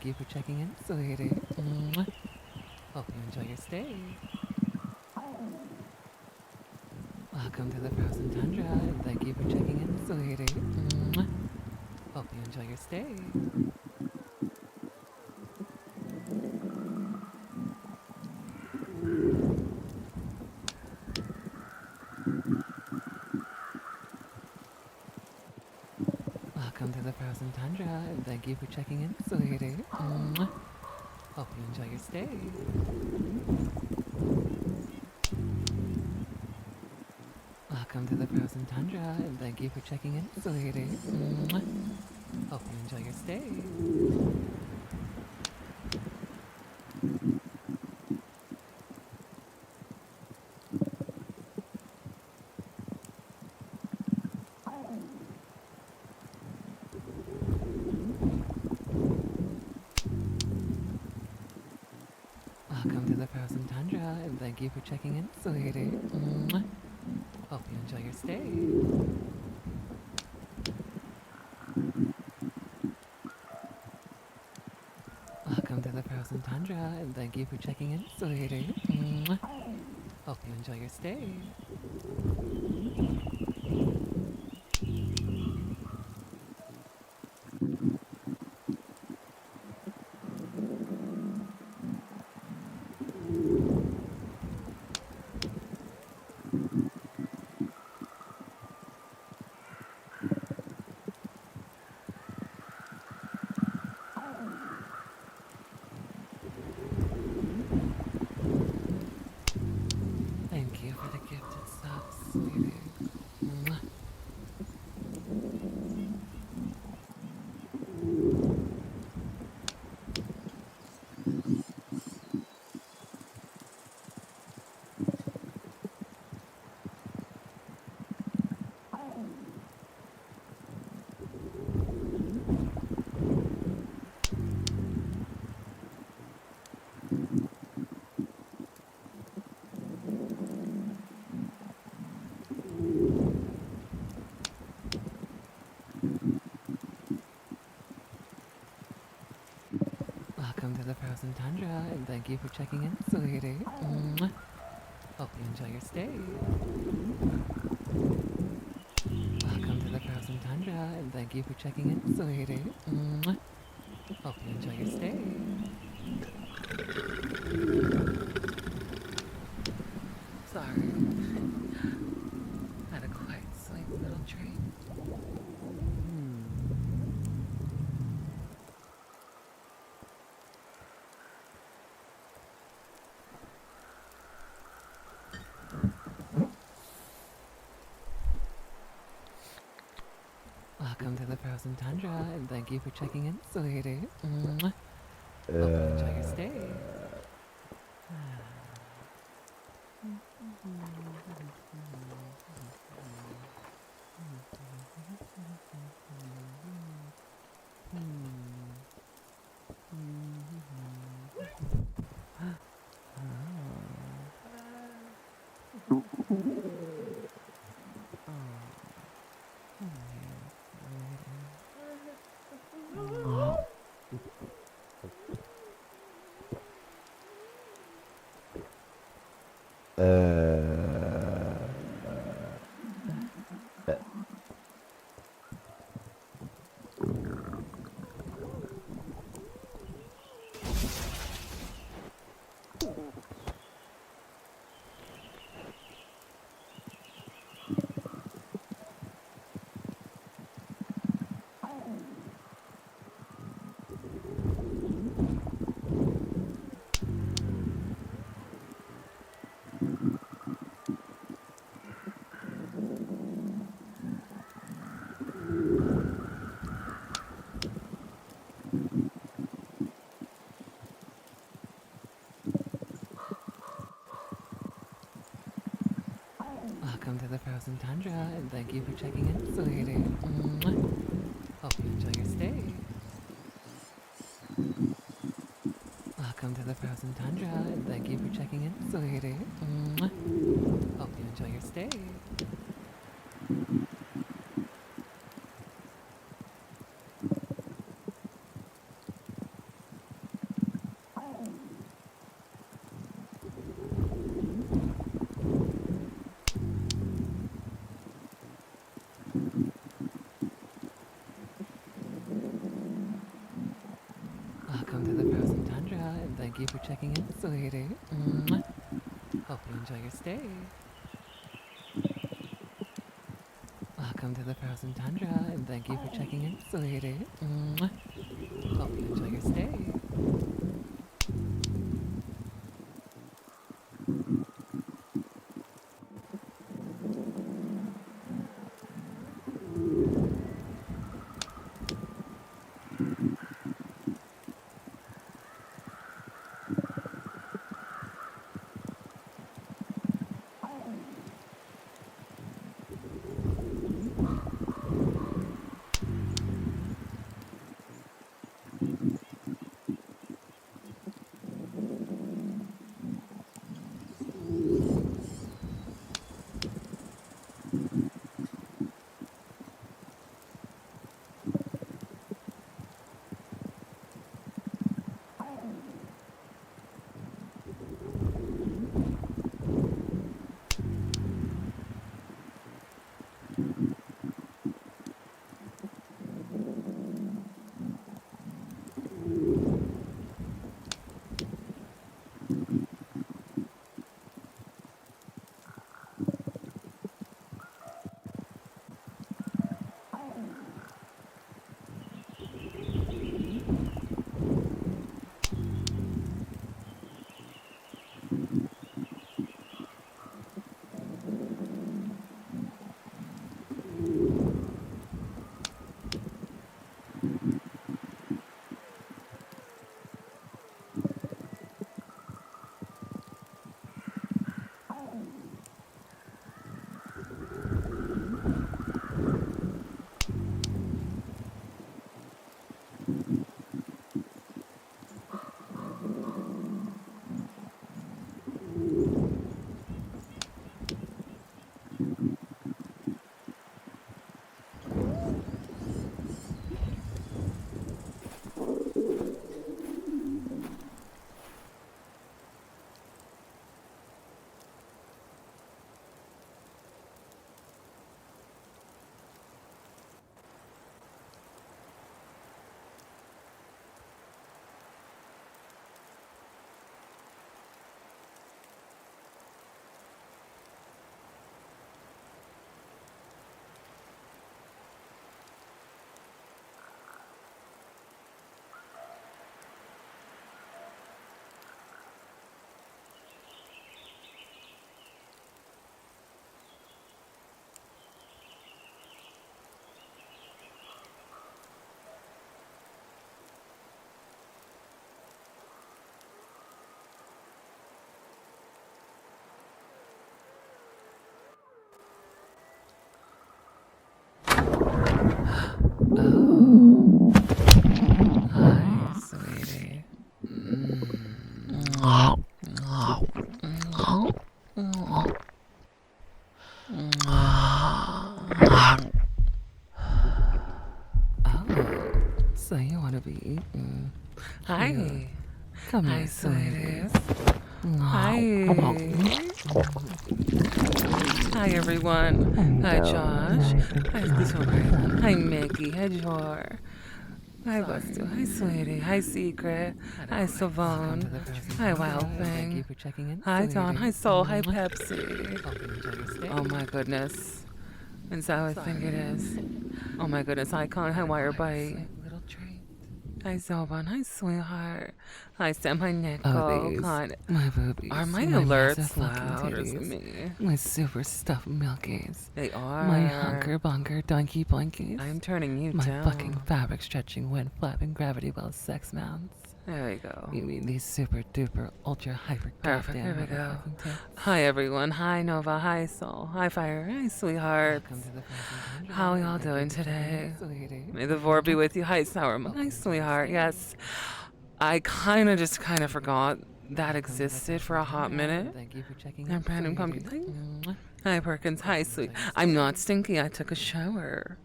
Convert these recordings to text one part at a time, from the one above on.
you for checking in, sweetie. Mwah. Hope you enjoy your stay. Welcome to the frozen tundra, and thank you for checking in, sweetie. Mwah. Hope you enjoy your stay. Welcome to the frozen tundra, and thank you for checking in, sweetie. Mwah. Hope you enjoy your stay. Welcome to the frozen tundra, and thank you for checking in, sweetie. Mwah. Hope you enjoy your stay. Welcome to the frozen tundra, and thank you for checking in, sweetie. Mwah. Hope you enjoy your stay. Welcome to the frozen tundra, and thank you for checking in, sweetie. Mwah. Hope you enjoy your stay. Thank you for the gifted subs, sweetie. Mwah. Welcome to the frozen tundra, and thank you for checking in, sweetie. Mwah. Hope you enjoy your stay. Welcome to the frozen tundra, and thank you for checking in, sweetie. Mwah. Hope you enjoy your stay. Sorry. Had a quiet sleep, little treat. Welcome to the frozen tundra, and thank you for checking in, sweetie. Mwah. Hope you enjoy your stay. Welcome to the frozen tundra, and thank you for checking in, sweetie. Mwah. Hope you enjoy your stay. Welcome to the frozen tundra, and thank you for checking in, sweetie. Mwah. Hope you enjoy your stay. thank you for checking in, sweetie. Mwah. Hope you enjoy your stay. Welcome to the frozen tundra, and thank you for checking in, sweetie. Mwah. Hope you enjoy your stay. Oh, hi, sweetie. Oh, so you want to be eaten? Hi. Come Hi, here, sweetie. sweeties. Hi. Hi, everyone. Hi, Josh. Hi, Victoria. Hi, Mickey. Hi, Jor. Hi, Bustu. Hi, sweetie. Hi, Secret. Hi, Savone. Hi, Wild Thank you Thing. for checking in, Hi, Dawn. Hi, Soul. Hi, Mwah. Pepsi. Hope you enjoy your stay. Oh, my goodness. Is that how I think it is? Oh, my goodness. Icon. Hi, Wire Bite. Sweet little treat. Hi, Zoban. Hi, sweetheart. Hi, Sam. Hi, Oh, Nickel. these. God. My boobies. Are my my massive alerts fucking loud or is it titties. me? My super stuffed milkies. They are. My hunker bunker donkey blankies. I'm turning you my down. fucking fabric stretching wind flapping gravity well sex mounts. There we go. You mean these super duper ultra hyper Perfect. goddamn Here we go. motherfucking tits? Hi, everyone. Hi, Nova. Hi, Soul. Hi, Fire. Hi, sweethearts. Welcome to the frozen tundra. How are y'all Thank you doing for checking today? in, sweetie. May the vor be with you. Hi, Sour. Hope Hi, you enjoy your sweetheart. stay. Yes. I kind of forgot that Welcome to the existed for a frozen hot tundra. minute. Thank you for checking I'm in, Brandon sweetie. Pumpkin. Mwah. Hi, Perkins. Hi, sweet. I'm not stinky. I took a shower.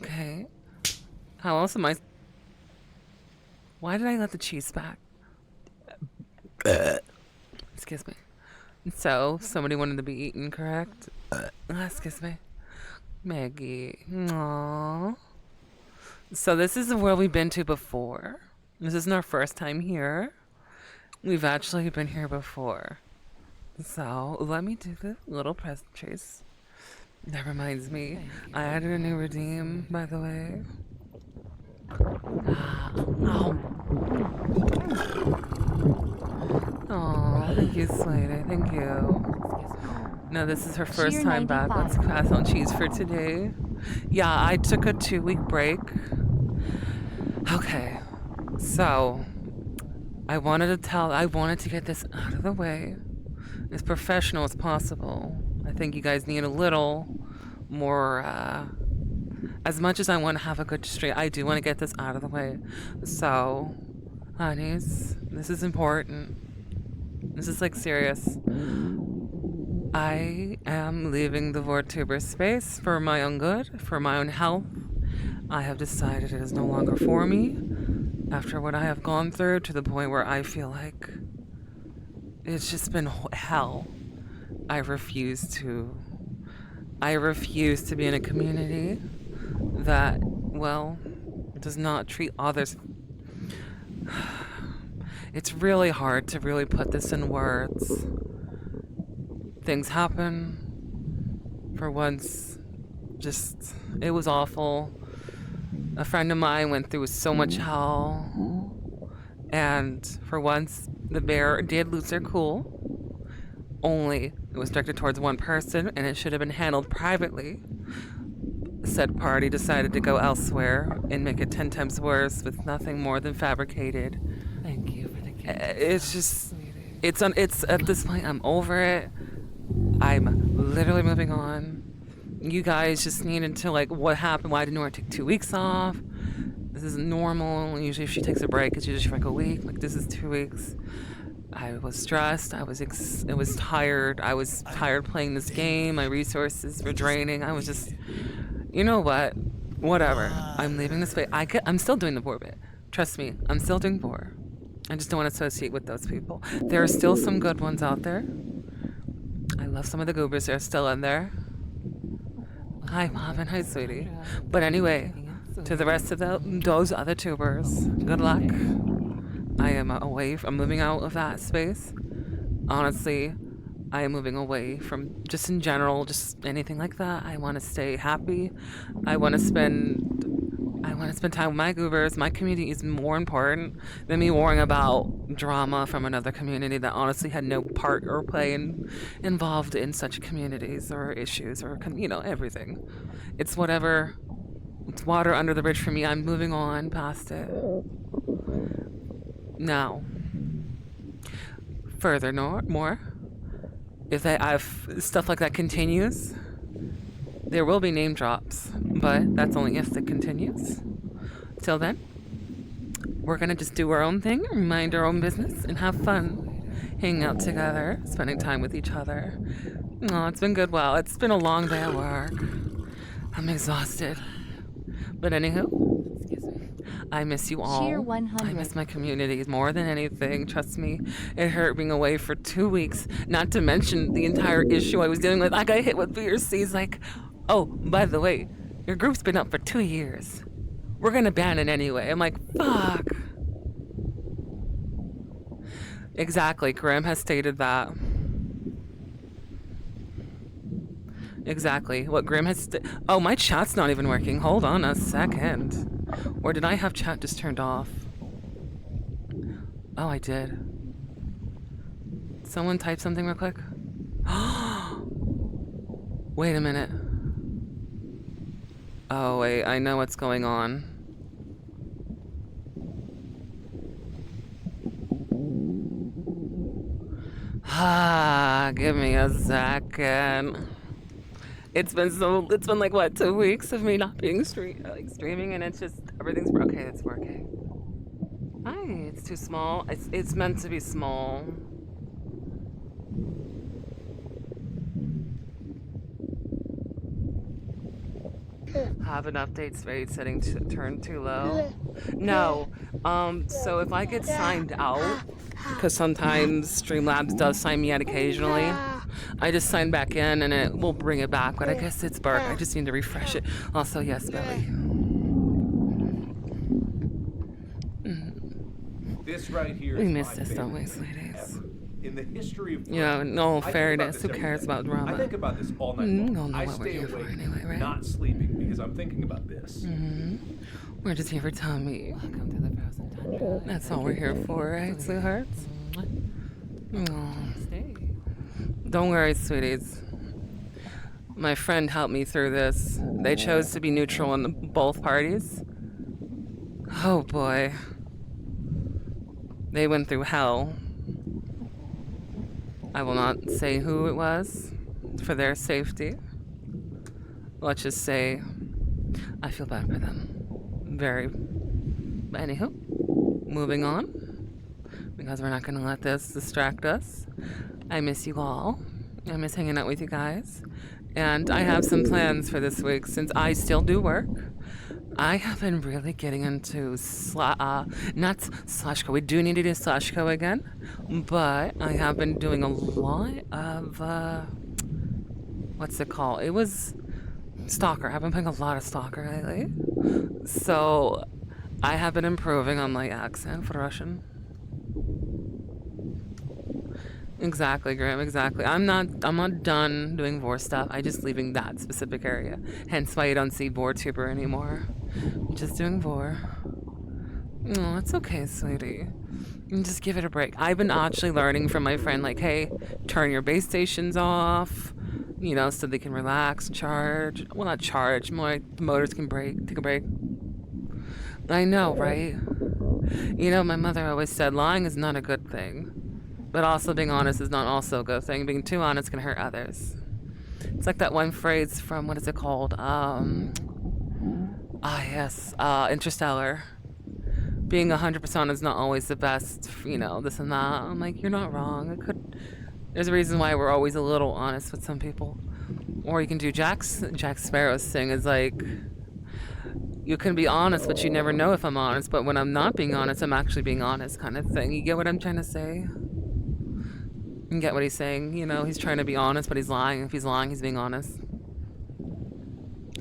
Okay. How else am I? Why did I let the cheese back? Excuse me. So, somebody wanted to be eaten, correct? Excuse me. Maggie. Aww. So, this is the world we've been to before. This isn't our first time here. We've actually been here before. So let me do the little present chase. That reminds me, I added a new redeem, by the way. Oh, thank you, sweetie. Thank you. No, this is her first time back. Let's pass on cheese for today. Yeah, I took a 2-week break. Okay, so I wanted to get this out of the way as professional as possible. I think you guys need a little more, as much as I want to have a good stream, I do want to get this out of the way. So, honeys, this is important. This is like serious. I am leaving the VorTuber space for my own good, for my own health. I have decided it is no longer for me after what I have gone through, to the point where I feel like it's just been hell. I refuse to be in a community that, well, does not treat others. It's really hard to really put this in words. Things happen. For once, just, it was awful. A friend of mine went through so much hell. And for once, the bear did lose their cool. Only it was directed towards one person, and it should have been handled privately. Said party decided to go elsewhere and make it 10 times worse with nothing more than fabricated. Thank you for the gift. It's just, it's at this point, I'm over it. I'm literally moving on. You guys just needed to, like, what happened? Why did Nora take 2 weeks off? This is normal. Usually if she takes a break, it's usually for like a week. Like, this is 2 weeks. I was stressed. I was tired. I was tired playing this game. My resources were draining. I was just, you know what? Whatever. I'm leaving this space. I'm still doing the vor bit. Trust me. I'm still doing vor. I just don't want to associate with those people. There are still some good ones out there. I love some of the goobers that are still in there. Hi, Mom, and hi, sweetie. But anyway, to the rest of those other tubers, good luck. I am I'm moving out of that space. Honestly, I am moving away from, just in general, just anything like that. I want to stay happy. I want to spend time with my goobers. My community is more important than me worrying about drama from another community that honestly had no part or play involved in such communities or issues or, everything. It's whatever. It's water under the bridge for me. I'm moving on past it. Now, further, more. If stuff like that continues, there will be name drops, but that's only if it continues. Till then, we're gonna just do our own thing, mind our own business, and have fun. Hanging out together, spending time with each other. Oh, it's been good. Wow, it's been a long day at work. I'm exhausted. But anywho, I miss you all. Cheer 100. I miss my community more than anything. Trust me, it hurt being away for 2 weeks. Not to mention the entire issue I was dealing with. I got hit with VRCs like, oh, by the way, your group's been up for 2 years. We're gonna ban it anyway. I'm like, fuck. Exactly, Graham has stated that. Exactly, what Graham has oh, my chat's not even working. Hold on a second. Or did I have chat just turned off? Oh, I did. Someone type something real quick. Wait a minute. Oh, wait, I know what's going on. Give me a second. It's been like, what, 2 weeks of me not being streaming, and it's just, everything's, okay, it's working. Hi, it's too small. It's meant to be small. Have an update rate setting to turn too low. No. So if I get signed out, because sometimes Streamlabs does sign me out occasionally, I just sign back in and it will bring it back. But I guess it's Burke. I just need to refresh it. Also, yes, Billy. This right here We is miss my this, don't we, favorite thing sweeties? ever. In the history of You know, in all I think about fairness, this who every cares day. about drama? I think about this all night You long. don't know I what we're stay here for awake, anyway, right? not sleeping, because I'm thinking about this. We're just here for Tommy. Welcome to the frozen tundra. That's all we're here for, right, sweethearts? Aw. Stay. Don't worry, sweeties. My friend helped me through this. They chose to be neutral in both parties. Oh boy. They went through hell. I will not say who it was for their safety. Let's just say I feel bad for them. Very. But anywho, moving on. Because we're not going to let this distract us. I miss you all. I miss hanging out with you guys. And I have some plans for this week since I still do work. I have been really getting into not Slashco. We do need to do Slashco again, but I have been doing a lot of what's it called? It was Stalker. I've been playing a lot of Stalker lately, so I have been improving on my accent for Russian. Exactly, Graham, exactly. I'm not done doing vor stuff. I just leaving that specific area. Hence why you don't see VorTuber anymore. I'm just doing vor. Oh, it's okay, sweetie. And just give it a break. I've been actually learning from my friend, like, hey, turn your base stations off, you know, so they can relax, charge. Well, not charge, more like the motors can take a break. I know, right? You know, my mother always said lying is not a good thing. But also being honest is not also a good thing. Being too honest can hurt others. It's like that one phrase from, what is it called? Interstellar. Being 100% is not always the best, you know, this and that. I'm like, you're not wrong. There's a reason why we're always a little honest with some people. Or you can do Jack Sparrow's thing is like, you can be honest, but you never know if I'm honest. But when I'm not being honest, I'm actually being honest kind of thing. You get what I'm trying to say? You get what he's saying? You know, he's trying to be honest, but he's lying. If he's lying, he's being honest.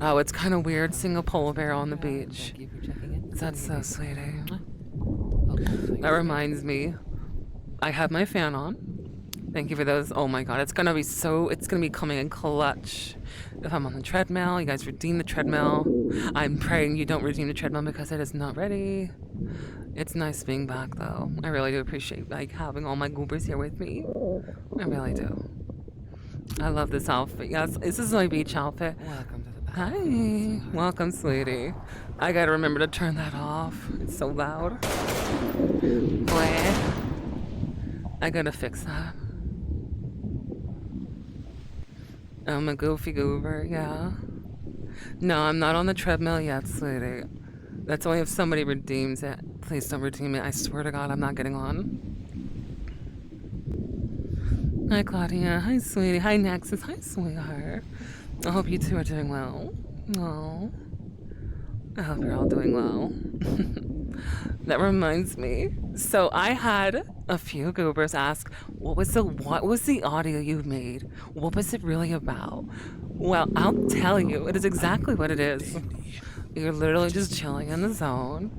Oh, it's kind of weird seeing a polar bear on the beach. Thank you for checking in. That's so sweet, eh? Okay, That reminds me, I have my fan on. Thank you for those. Oh my god, it's gonna be coming in clutch. If I'm on the treadmill, you guys redeem the treadmill. I'm praying you don't redeem the treadmill because it is not ready. It's nice being back though. I really do appreciate like having all my goobers here with me. I really do. I love this outfit. Yes, this is my beach outfit. welcome to the Hi. Welcome, sweetie. I gotta remember to turn that off. It's so loud. Bleh. I gotta fix that. I'm a goofy goober, yeah. No, I'm not on the treadmill yet, sweetie. That's only if somebody redeems it. Please don't redeem it. I swear to God, I'm not getting on. Hi, Claudia. Hi, sweetie. Hi, Nexus. Hi, sweetheart. I hope you two are doing well. Oh, I hope you're all doing well. That reminds me. So I had a few goobers ask, what was the audio you made? What was it really about? Well, I'll tell you. It is exactly what it is. You're literally just chilling in the zone.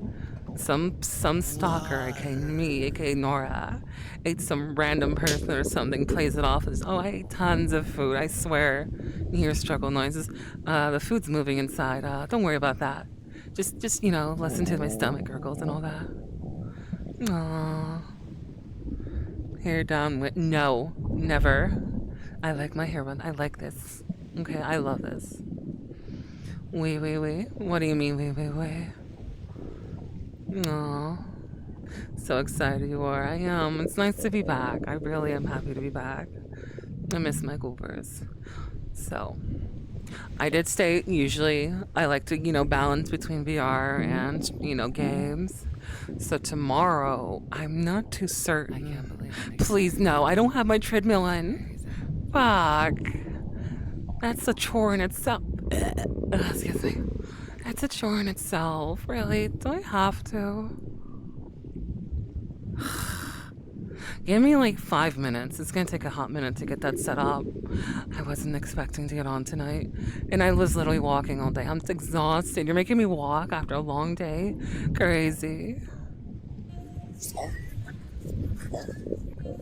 Some stalker, aka me, aka Nora, ate some random person or something, plays it off as, oh, I ate tons of food, I swear. You hear struggle noises. The food's moving inside. Don't worry about that. Just you know, listen to my stomach gurgles and all that. Aww. Hair down with no, never. I like my hair run. I like this. Okay, I love this. Wait. What do you mean, wait? Aw. So excited you are. I am. It's nice to be back. I really am happy to be back. I miss my goobers. So, I did state, usually, I like to, you know, balance between VR and, you know, games. So tomorrow, I'm not too certain. I can't believe it. Please, no, I don't have my treadmill in. Fuck. That's a chore in itself. Excuse me. That's a chore in itself. Really? Do I have to? Give me like 5 minutes. It's gonna take a hot minute to get that set up. I wasn't expecting to get on tonight. And I was literally walking all day. I'm exhausted. You're making me walk after a long day. Crazy.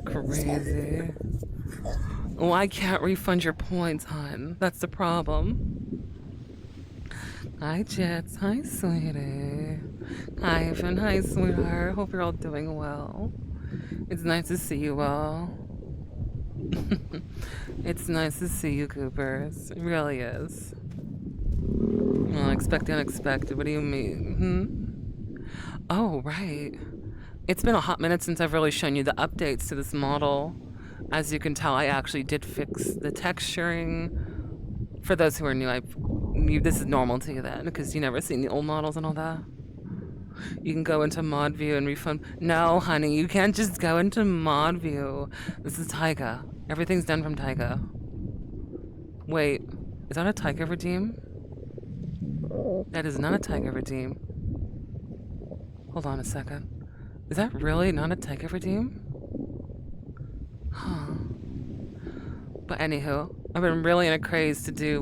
Crazy. Well, I can't refund your points, hon. That's the problem. Hi, Jets. Hi, sweetie. Hi, Evan. Hi, sweetheart. Hope you're all doing well. It's nice to see you all. It's nice to see you, Coopers. It really is. Well, expect the unexpected. What do you mean? Oh, right. It's been a hot minute since I've really shown you the updates to this model. As you can tell, I actually did fix the texturing. For those who are new, this is normal to you then, because you never seen the old models and all that. You can go into mod view and refund. No, honey, you can't just go into mod view. This is Taiga. Everything's done from Taiga. Wait, is that a Taiga redeem? That is not a Taiga redeem. Hold on a second. Is that really not a Taiga redeem? Huh. But anywho, I've been really in a craze to do,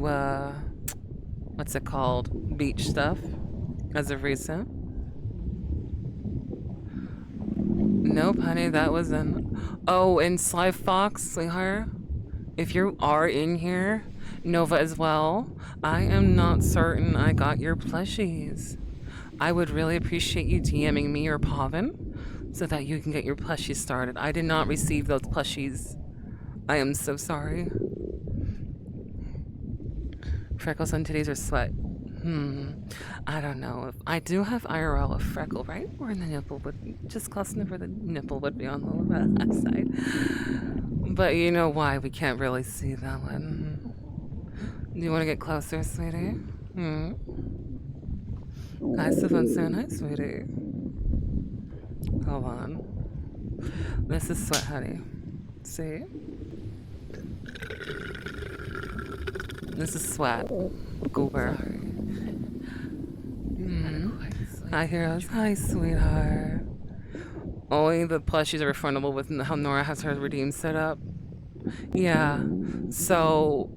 what's it called? Beach stuff, as of recent. Nope, honey, that was Oh, and Sly Fox, sweetheart, if you are in here, Nova as well, I am not certain I got your plushies. I would really appreciate you DMing me or Pavin so that you can get your plushies started. I did not receive those plushies. I am so sorry. Freckles on titties or sweat? I don't know. I do have IRL of freckle, right? Where the nipple would, just close enough where the nipple would be on the left side. But you know why we can't really see that one. Do you want to get closer, sweetie? Hi, Savon San. Hi, sweetie. Hold on. This is sweat, honey. See? This is sweat. Goober. Hi, heroes. Hi, sweetheart. Only the plushies are refundable with how Nora has her redeem set up. Yeah. So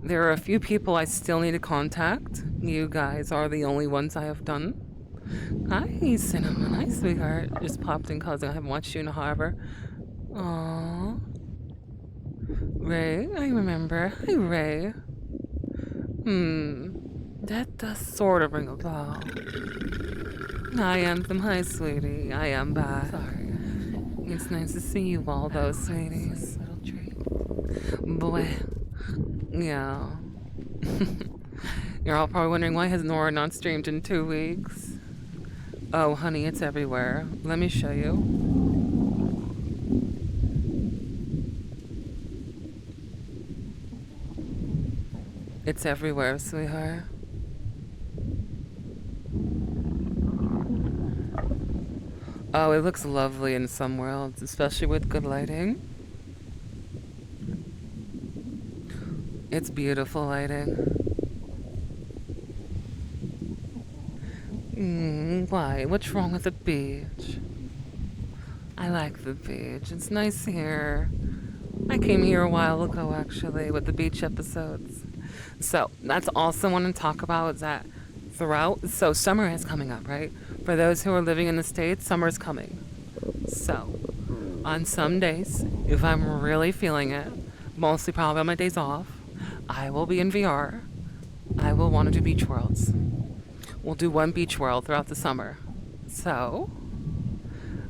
there are a few people I still need to contact. You guys are the only ones I have done. Hi, Cinnamon. Hi, sweetheart. Just popped in because I haven't watched you in a harbor. Aww. Ray, I remember. Hi, Ray. That does sort of ring a bell. Hi, Anthem. Hi, sweetie. I am back. Sorry. It's nice to see you all, though, sweeties. Little treat. Boy. Yeah. You're all probably wondering why has Nora not streamed in 2 weeks? Oh, honey, it's everywhere. Let me show you. It's everywhere, sweetheart. Oh, it looks lovely in some worlds, especially with good lighting. It's beautiful lighting. Why? What's wrong with the beach? I like the beach. It's nice here. I came here a while ago, actually, with the beach episodes. So, that's also want to talk about is that so summer is coming up, right? For those who are living in the States, summer's coming. So, on some days, if I'm really feeling it, mostly probably on my days off, I will be in VR. I will want to do beach worlds. We'll do one beach world throughout the summer. So,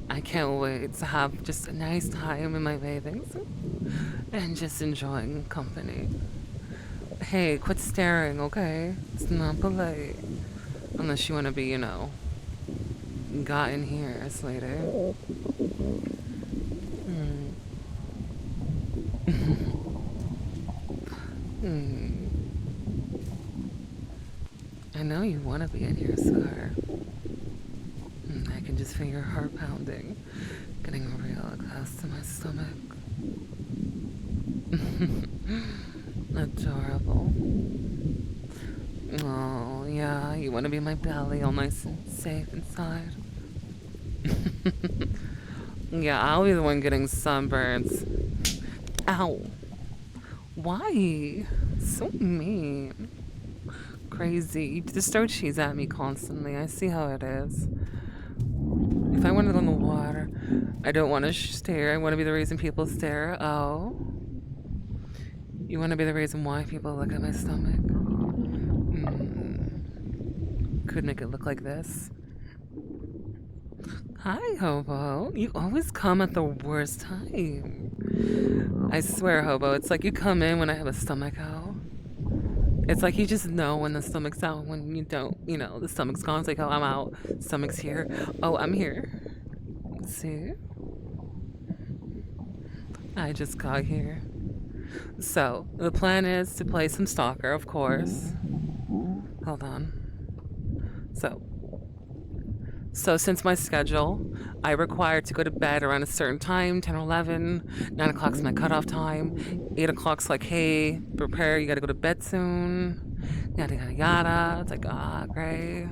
I can't wait to have just a nice time in my bathing suit and just enjoying company. Hey, quit staring, okay? It's not polite. Unless you want to be, got in here, sweetie. I know you want to be in here, sweetheart. I can just feel your heart pounding, getting real close to my stomach. Adorable. Oh, yeah, you want to be in my belly all nice and safe inside. Yeah, I'll be the one getting sunburns. Ow. Why? So mean. Crazy. You just throw cheese at me constantly. I see how it is. If I wanted to go in the water, I don't want to stare. I want to be the reason people stare. Oh. You want to be the reason why people look at my stomach? Could make it look like this. Hi, Hobo. You always come at the worst time. I swear, Hobo, it's like you come in when I have a stomach out. It's like you just know when the stomach's out, when you don't, you know, the stomach's gone. It's like, oh, I'm out. Stomach's here. Oh, I'm here. See? I just got here. So, the plan is to play some stalker, of course. Hold on. So since my schedule, I require to go to bed around a certain time, 10 or 11. 9 o'clock's my cutoff time. 8 o'clock's like, hey, prepare, you gotta go to bed soon. Yada, yada, yada. It's like, great.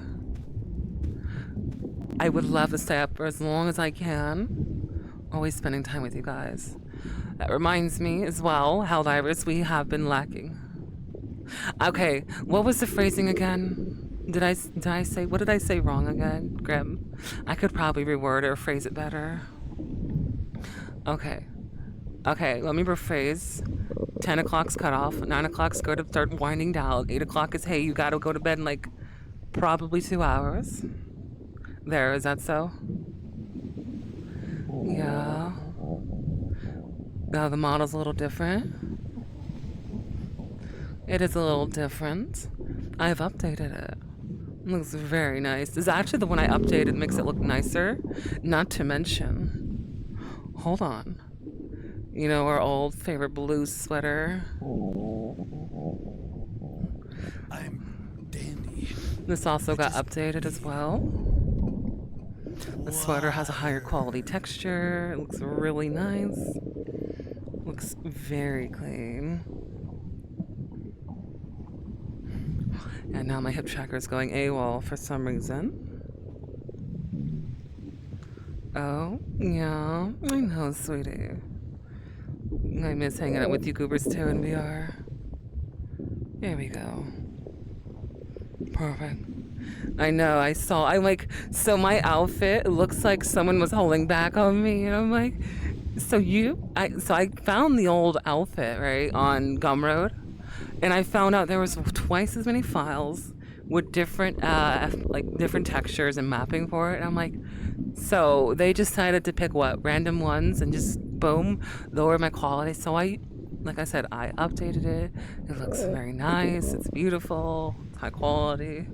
I would love to stay up for as long as I can. Always spending time with you guys. That reminds me as well, Helldivers, we have been lacking. Okay, what was the phrasing again? Did I say, what did I say wrong again, Grim? I could probably reword it or phrase it better. Okay, let me rephrase. 10 o'clock's cut off, 9 o'clock's go to start winding down, 8 o'clock is, hey, you gotta go to bed in like probably 2 hours. There, is that so? Yeah. Now the model's a little different. It is a little different. I've updated it. It looks very nice. It's actually the one I updated makes it look nicer. Not to mention, hold on. You know, our old favorite blue sweater. I'm dandy. This also got updated as well. The sweater has a higher quality texture. It looks really nice. Looks very clean. And now my hip tracker is going AWOL for some reason. Oh, yeah, I know, sweetie. I miss hanging out with you goobers too in VR. There we go. Perfect. I know, so my outfit looks like someone was holding back on me, and I'm like, so I found the old outfit, right, on Gumroad. And I found out there was twice as many files with different different textures and mapping for it. And I'm like, so they decided to pick what, random ones and just boom, lower my quality. So like I said, I updated it. It looks very nice. It's beautiful. It's high quality.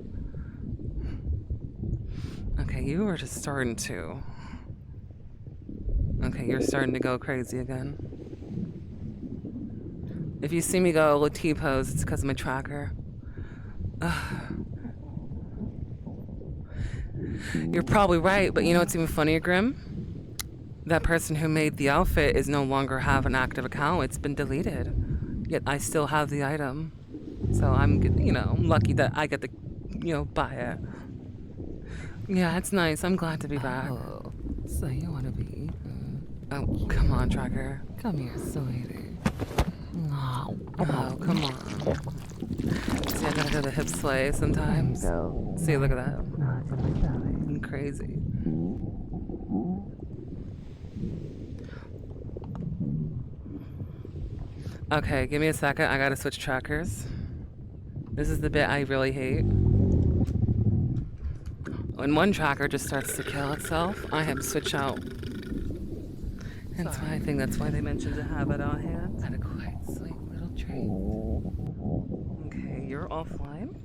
Okay, you are just starting to. Okay, you're starting to go crazy again. If you see me go T-pose, it's because of my tracker. You're probably right, but you know what's even funnier, Grim? That person who made the outfit is no longer have an active account. It's been deleted. Yet I still have the item. So I'm, lucky that I get to, buy it. Yeah, it's nice. I'm glad to be back. Oh, so you want to be eaten? Oh, come on, tracker. Come here, sweetie. Oh, come on. See, I gotta do the hip sway sometimes. See, look at that. I'm crazy. Okay, give me a second. I gotta switch trackers. This is the bit I really hate. When one tracker just starts to kill itself, I have to switch out. Hence why I think that's why they mentioned to have it on hand. And a quite sweet little treat. Okay, you're offline.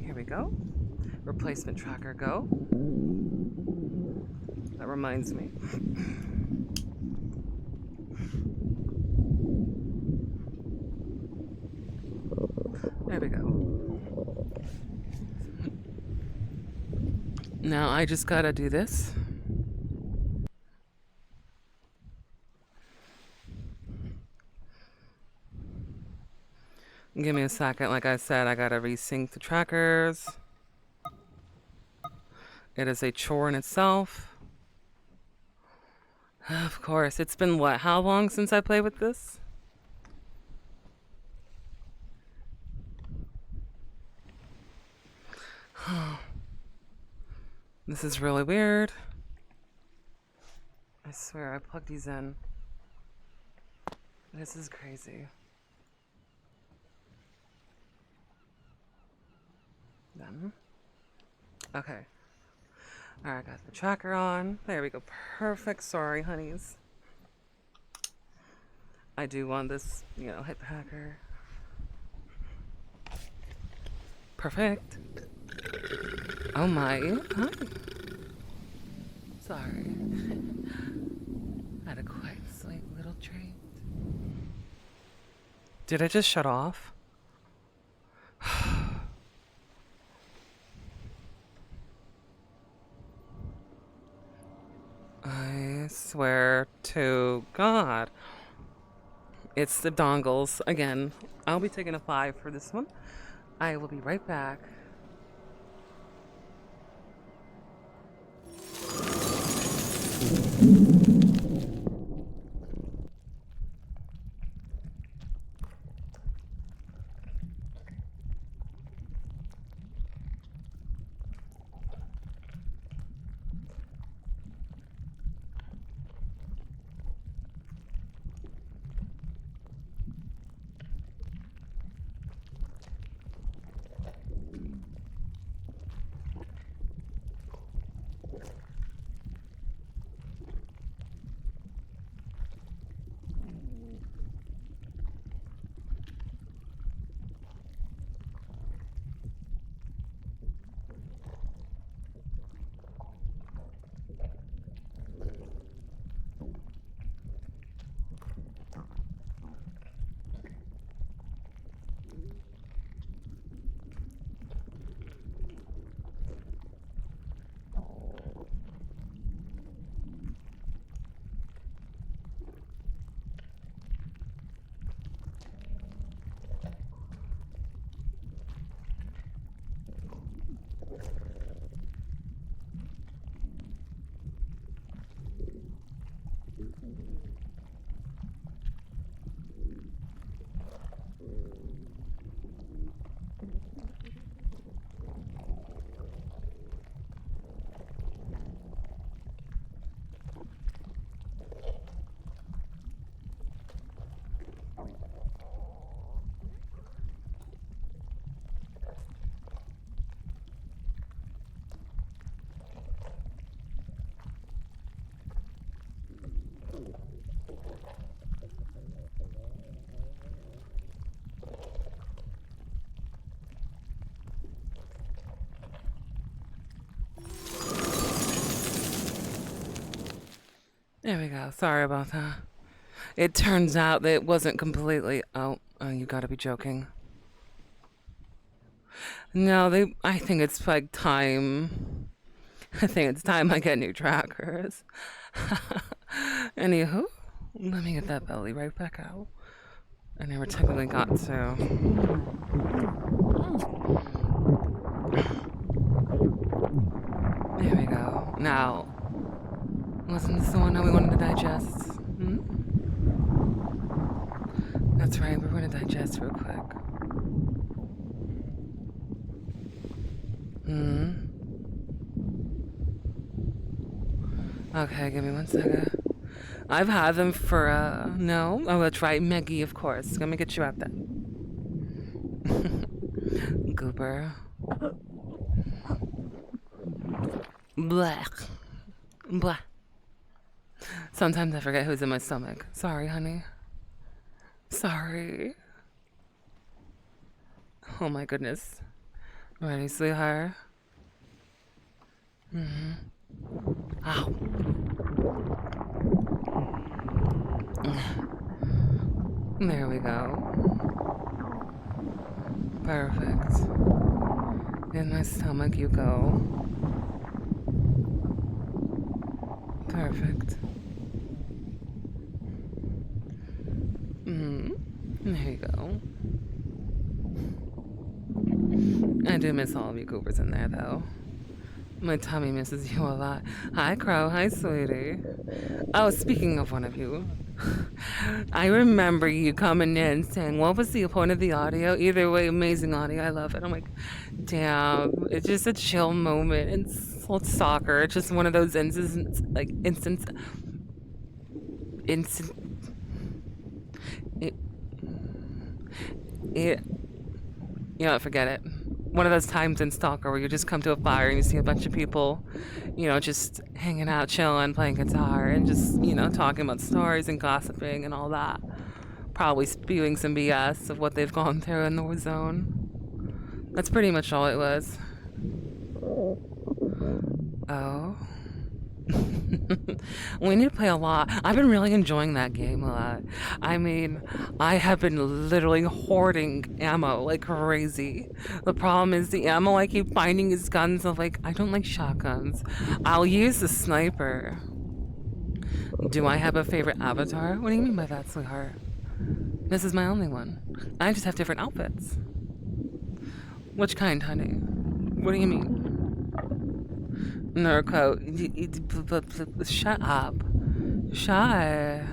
Here we go. Replacement tracker, go. That reminds me. There we go. Now I just gotta do this. Give me a second. Like I said, I gotta resync the trackers. It is a chore in itself. Of course, it's been what? How long since I played with this? This is really weird. I swear, I plugged these in. This is crazy. Then. Okay. Alright, got the tracker on. There we go. Perfect. Sorry, honeys. I do want this, hit the hacker. Perfect. Oh my. Hi. Sorry. Had a quite sweet little treat. Did I just shut off? I swear to God. It's the dongles. Again, I'll be taking a 5 for this one. I will be right back. There we go. Sorry about that. It turns out that it wasn't completely. Oh, you gotta be joking. No, I think it's like time. I think it's time I get new trackers. Anywho, let me get that belly right back out. I never technically got to. There we go. Now, wasn't this the one that we wanted to digest? Hmm? That's right, we're going to digest real quick. Okay, give me 1 second. I've had them for, no. Oh, that's right, Meggie, of course. Let me get you out there. Goober. Blah. Blah. Sometimes I forget who's in my stomach. Sorry, honey. Sorry. Oh my goodness. Ready, sweetheart? Ow. There we go. Perfect. In my stomach you go. Perfect. There you go. I do miss all of you goobers in there, though. My tummy misses you a lot. Hi, Crow. Hi, sweetie. Oh, speaking of one of you, I remember you coming in saying, what was the point of the audio? Either way, amazing audio. I love it. I'm like, damn, it's just a chill moment. And Well, it's soccer. It's just one of those instant. It, it, you know, forget it. One of those times in stalker where you just come to a fire and you see a bunch of people, you know, just hanging out, chilling, playing guitar, and just, you know, talking about stories and gossiping and all that. Probably spewing some BS of what they've gone through in the war zone. That's pretty much all it was. Oh. We need to play a lot. I've been really enjoying that game a lot. I mean, I have been literally hoarding ammo like crazy. The problem is the ammo I keep finding is guns of like, I don't like shotguns. I'll use the sniper. Do I have a favorite avatar? What do you mean by that, sweetheart? This is my only one. I just have different outfits. Which kind, honey? What do you mean? Nurko, shut up. Shy.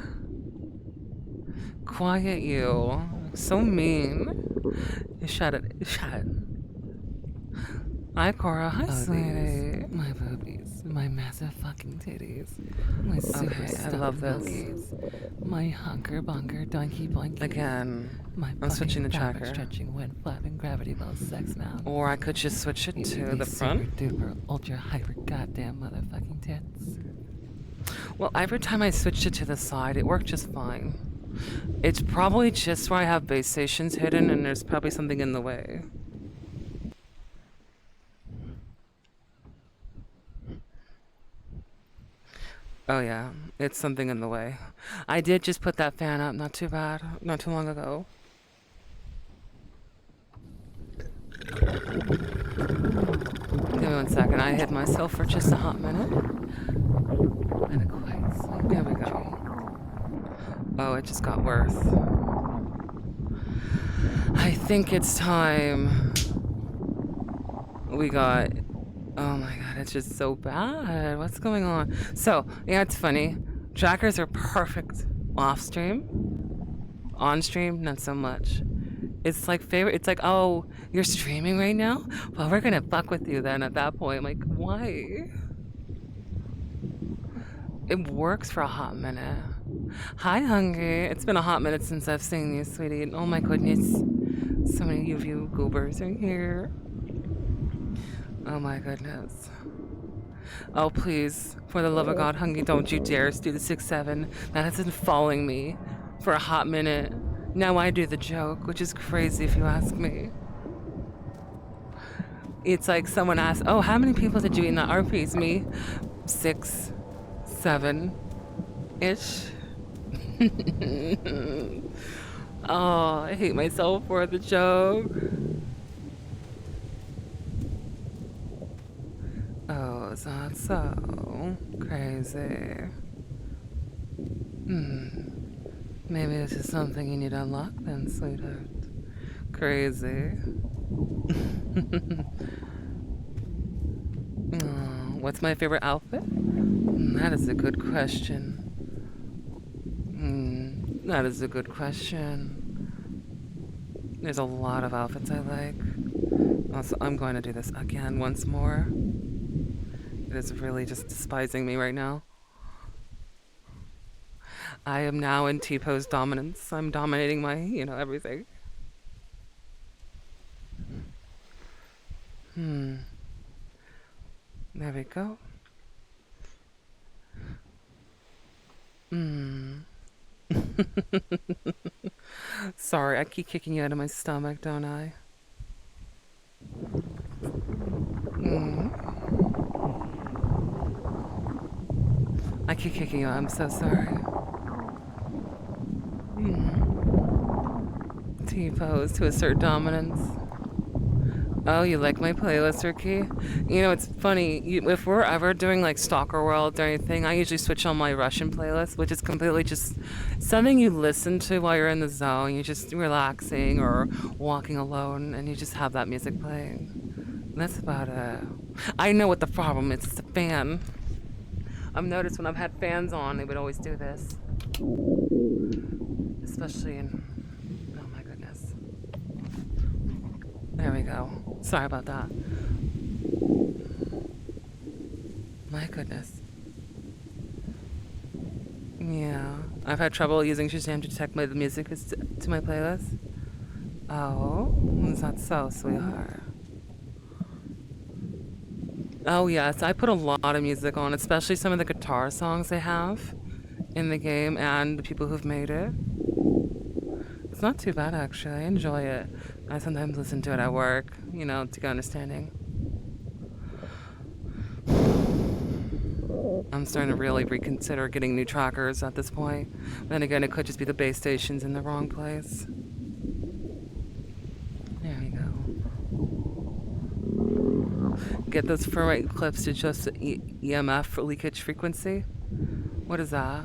Quiet you. So mean. Shut it. Shut. Hi, Cora. Hi, sweetie. My boobies, my massive fucking titties, my super I love this. monkeys, my hunker bunker donkey blankie. Again, My I'm switching the fabric tracker. stretching wet flapping gravity well sex mouth. Or I could just switch it to the front. Super duper ultra hyper goddamn motherfucking tits. Well, every time I switched it to the side, it worked just fine. It's probably just where I have base stations hidden and there's probably something in the way. Oh yeah, it's something in the way. I did just put that fan up, not too bad, not too long ago. Give me 1 second, I hid myself for just a hot minute. And a quiet sleep. There we go. Oh, it just got worse. I think it's time. We got... Oh my god, it's just so bad. What's going on? So, yeah, it's funny. Trackers are perfect off stream. On stream, not so much. It's like favorite. It's like, oh, you're streaming right now? Well, we're gonna fuck with you then at that point. I'm like, why? It works for a hot minute. Hi, Hungry. It's been a hot minute since I've seen you, sweetie. Oh my goodness. So many of you goobers are here. Oh my goodness. Oh, please. For the love of God, Hungry, don't you dare do the 6-7. That has been following me for a hot minute. Now I do the joke, which is crazy if you ask me. It's like someone asked, oh, how many people did you eat in that RPs? Me? 6, 7-ish. Oh, I hate myself for the joke. Oh, is that so crazy? Maybe this is something you need to unlock then, sweetheart. Crazy. Oh, what's my favorite outfit? That is a good question. That is a good question. There's a lot of outfits I like. Also, I'm going to do this again once more. It is really just despising me right now. I am now in T-pose dominance. I'm dominating my, everything. There we go. Sorry, I keep kicking you out of my stomach, don't I? I keep kicking you out, I'm so sorry. T-pose to assert dominance. Oh, you like my playlist, Ricky? You know, it's funny. If we're ever doing like Stalker World or anything, I usually switch on my Russian playlist, which is completely just something you listen to while you're in the zone. You're just relaxing or walking alone, and you just have that music playing. That's about it. I know what the problem is. It's a fan. I've noticed when I've had fans on, they would always do this. Especially in... Oh my goodness. There we go. Sorry about that. My goodness. Yeah. I've had trouble using Shazam to detect the music to my playlist. Oh, is that so, sweetheart? Oh, yes. I put a lot of music on, especially some of the guitar songs they have in the game and the people who've made it. It's not too bad, actually. I enjoy it. I sometimes listen to it at work, you know, to get understanding. I'm starting to really reconsider getting new trackers at this point. Then again, it could just be the base stations in the wrong place. There you go. Get those ferrite clips to just EMF for leakage frequency. What is that?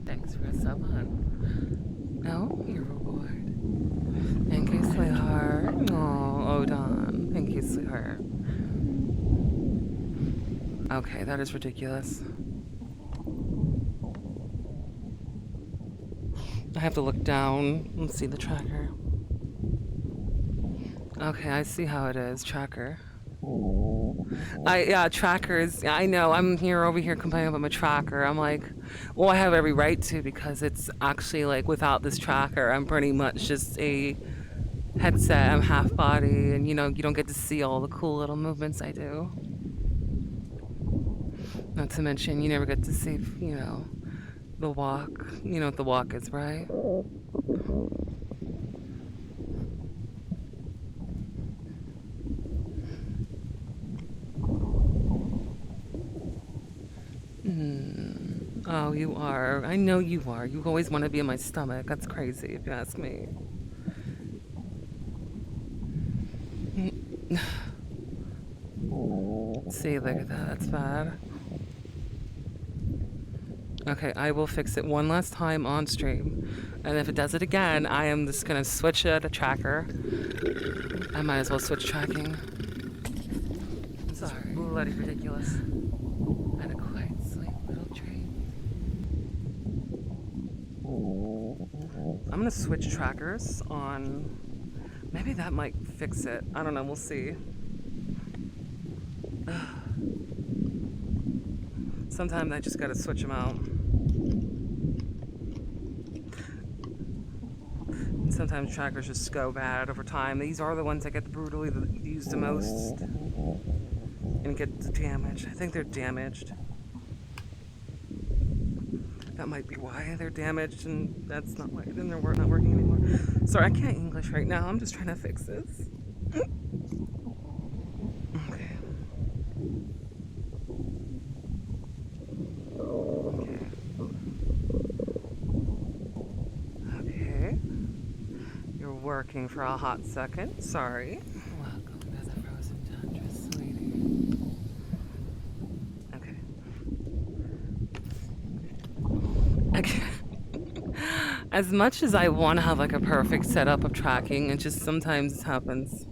Thanks for a sub, hon. Oh, your reward. Thank you, sweetheart. Oh, Odon. Thank you, sweetheart. Okay, that is ridiculous. I have to look down and see the tracker. Okay, I see how it is, tracker. Yeah, trackers. I know. I'm over here complaining about my tracker. I'm like, well, I have every right to, because it's actually like without this tracker, I'm pretty much just a headset. I'm half body, and you know, you don't get to see all the cool little movements I do. Not to mention, you never get to see, you know, the walk. You know what the walk is, right? Oh, you are. I know you are. You always want to be in my stomach. That's crazy, if you ask me. See, look at that. That's bad. Okay, I will fix it one last time on stream. And if it does it again, I am just going to switch the tracker. I might as well switch tracking. Sorry. Bloody ridiculous. I had a quiet sleep, little dream. I'm going to switch trackers on... Maybe that might fix it. I don't know. We'll see. Sometimes I just gotta switch them out. And sometimes trackers just go bad over time. These are the ones that get brutally used the most and get damaged. I think they're damaged. That might be why they're damaged, and that's not why then they're not working anymore. Sorry, I can't English right now. I'm just trying to fix this. Okay. Okay. You're working for a hot second. Sorry. Welcome to the frozen tundra, sweetie. Okay. As much as I want to have like a perfect setup of tracking, it just sometimes happens.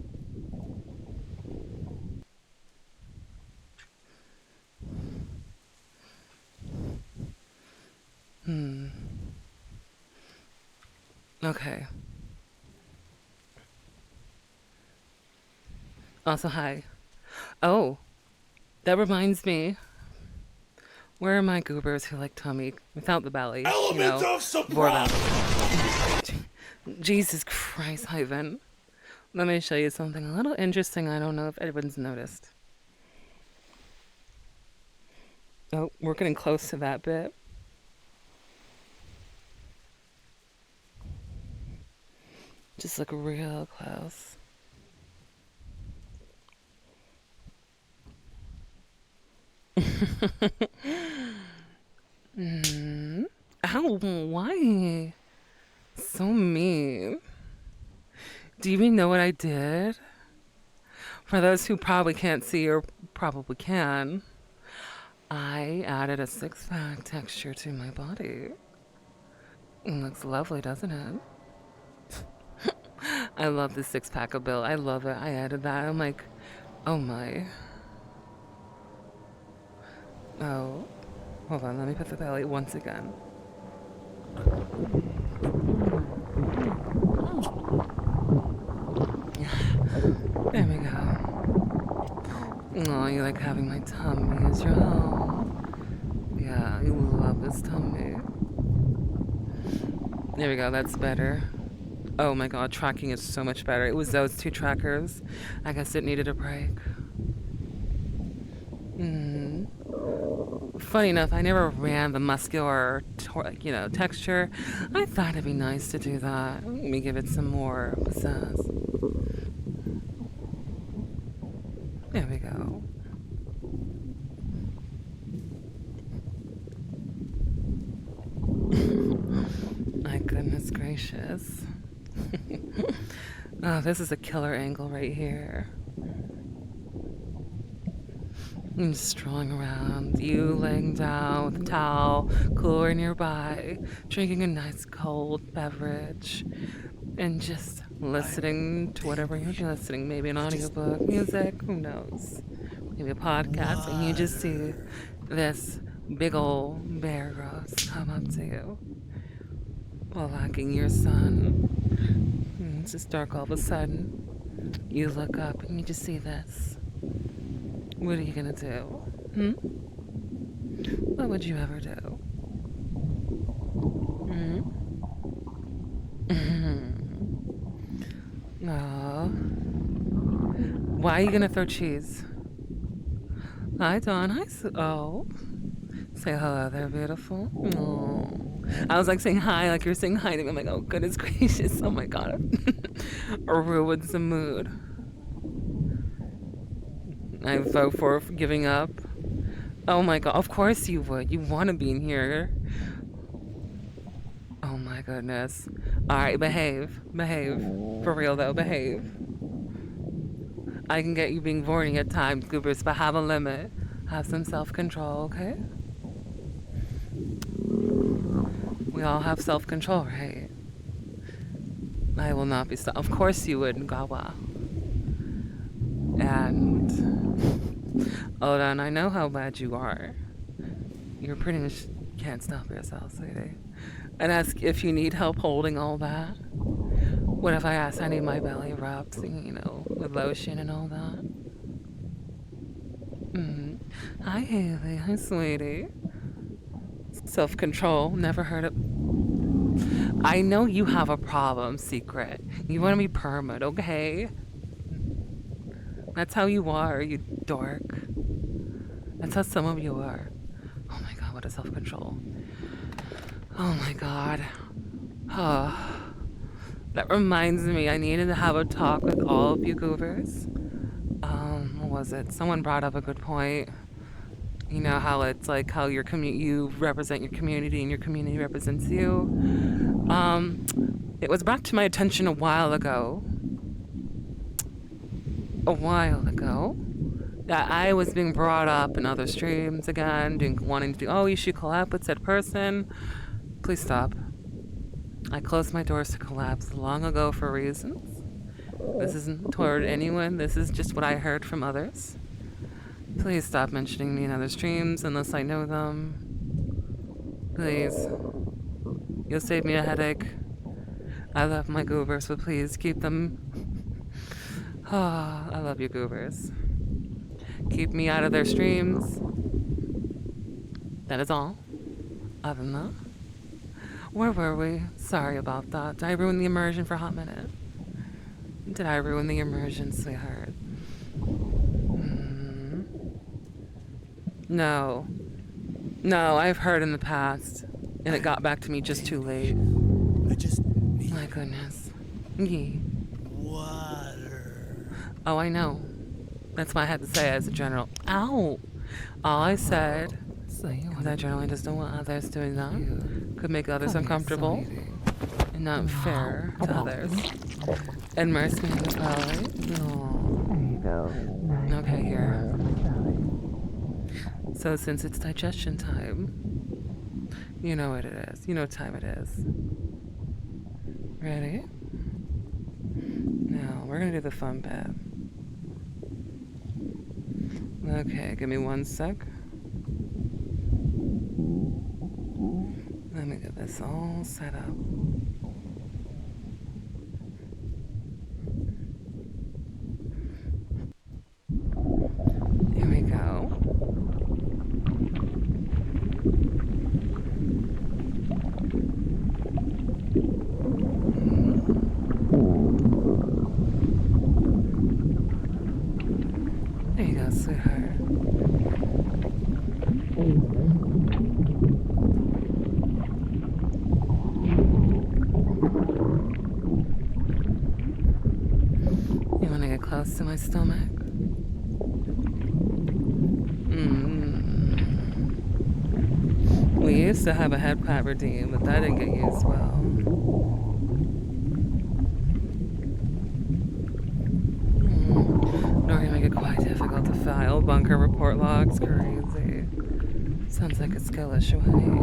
Okay. Also, hi. Oh, that reminds me. Where are my goobers who like tummy without the belly? Element of surprise! Jesus Christ, Ivan. Let me show you something a little interesting. I don't know if everyone's noticed. Oh, we're getting close to that bit. Just look real close. Ow, why? So mean. Do you even know what I did? For those who probably can't see or probably can, I added a six-pack texture to my body. It looks lovely, doesn't it? I love the six-pack of Bill. I love it. I added that. I'm like, oh my. Oh, hold on. Let me put the belly once again. There we go. Oh, you like having my tummy as your home. Yeah, you love this tummy. There we go, that's better. Oh my god, tracking is so much better. It was those two trackers. I guess it needed a break. Funny enough, I never ran the muscular, texture. I thought it'd be nice to do that. Let me give it some more pizzazz. There we go. My goodness gracious. Oh, this is a killer angle right here. I'm just strolling around, you laying down with a towel, cooler nearby, drinking a nice cold beverage, and just listening to whatever you're listening. Maybe an audiobook, music, who knows? Maybe a podcast, and you just see this big old bear gross come up to you while lacking your sun. And it's just dark all of a sudden. You look up and you just see this. What are you gonna do? What would you ever do? Oh. Why are you gonna throw cheese? Hi, Dawn. Hi, oh. Say hello there, beautiful. Oh. I was like saying hi, like you're saying hi to me. I'm like, oh, goodness gracious. Oh my god. Ruins the mood. I vote for giving up. Oh my god, of course you would. You want to be in here. Oh my goodness. Alright, behave. Behave. For real though, behave. I can get you being horny at times, goobers, but have a limit. Have some self-control, okay? We all have self-control, right? I will not be stopped. Of course you would, Gawa. And hold on, I know how bad you are. You're pretty much can't stop yourself, sweetie. And ask if you need help holding all that. What if I ask I need my belly rubbed, with lotion and all that? Hi, Haley. Hi, sweetie. Self-control. Never heard of... I know you have a problem, Secret. You want to be permanent, okay? That's how you are, you dork. That's how some of you are. Oh my god, what a self-control. Oh my god. Oh. That reminds me, I needed to have a talk with all of you goobers. What was it? Someone brought up a good point. You know how it's like how you represent your community and your community represents you. It was brought to my attention a while ago that I was being brought up in other streams again, wanting to do, oh, you should collab with said person. Please stop. I closed my doors to collabs long ago for reasons. This isn't toward anyone. This is just what I heard from others. Please stop mentioning me in other streams unless I know them. Please. You'll save me a headache. I love my goobers, but please keep them... I love you, goobers. Keep me out of their streams. That is all. Other than that, where were we? Sorry about that. Did I ruin the immersion for a hot minute? Did I ruin the immersion, sweetheart? No. No, I've heard in the past, and it got back to me just too late. I just need My goodness. Yee. water. Oh, I know. That's why I had to say it as a general. Ow! All I said was I generally just don't want others doing that. Could make others uncomfortable and not fair to others. And immerse me in the belly. Okay, here. So since it's digestion time, you know what it is. You know what time it is. Ready? Now, we're gonna do the fun bit. Okay, give me 1 sec. Let me get this all set up. my stomach. We used to have a head pat routine, but that didn't get used well. Nor gonna make it quite difficult to file bunker report logs. Crazy. Sounds like a skill issue, honey.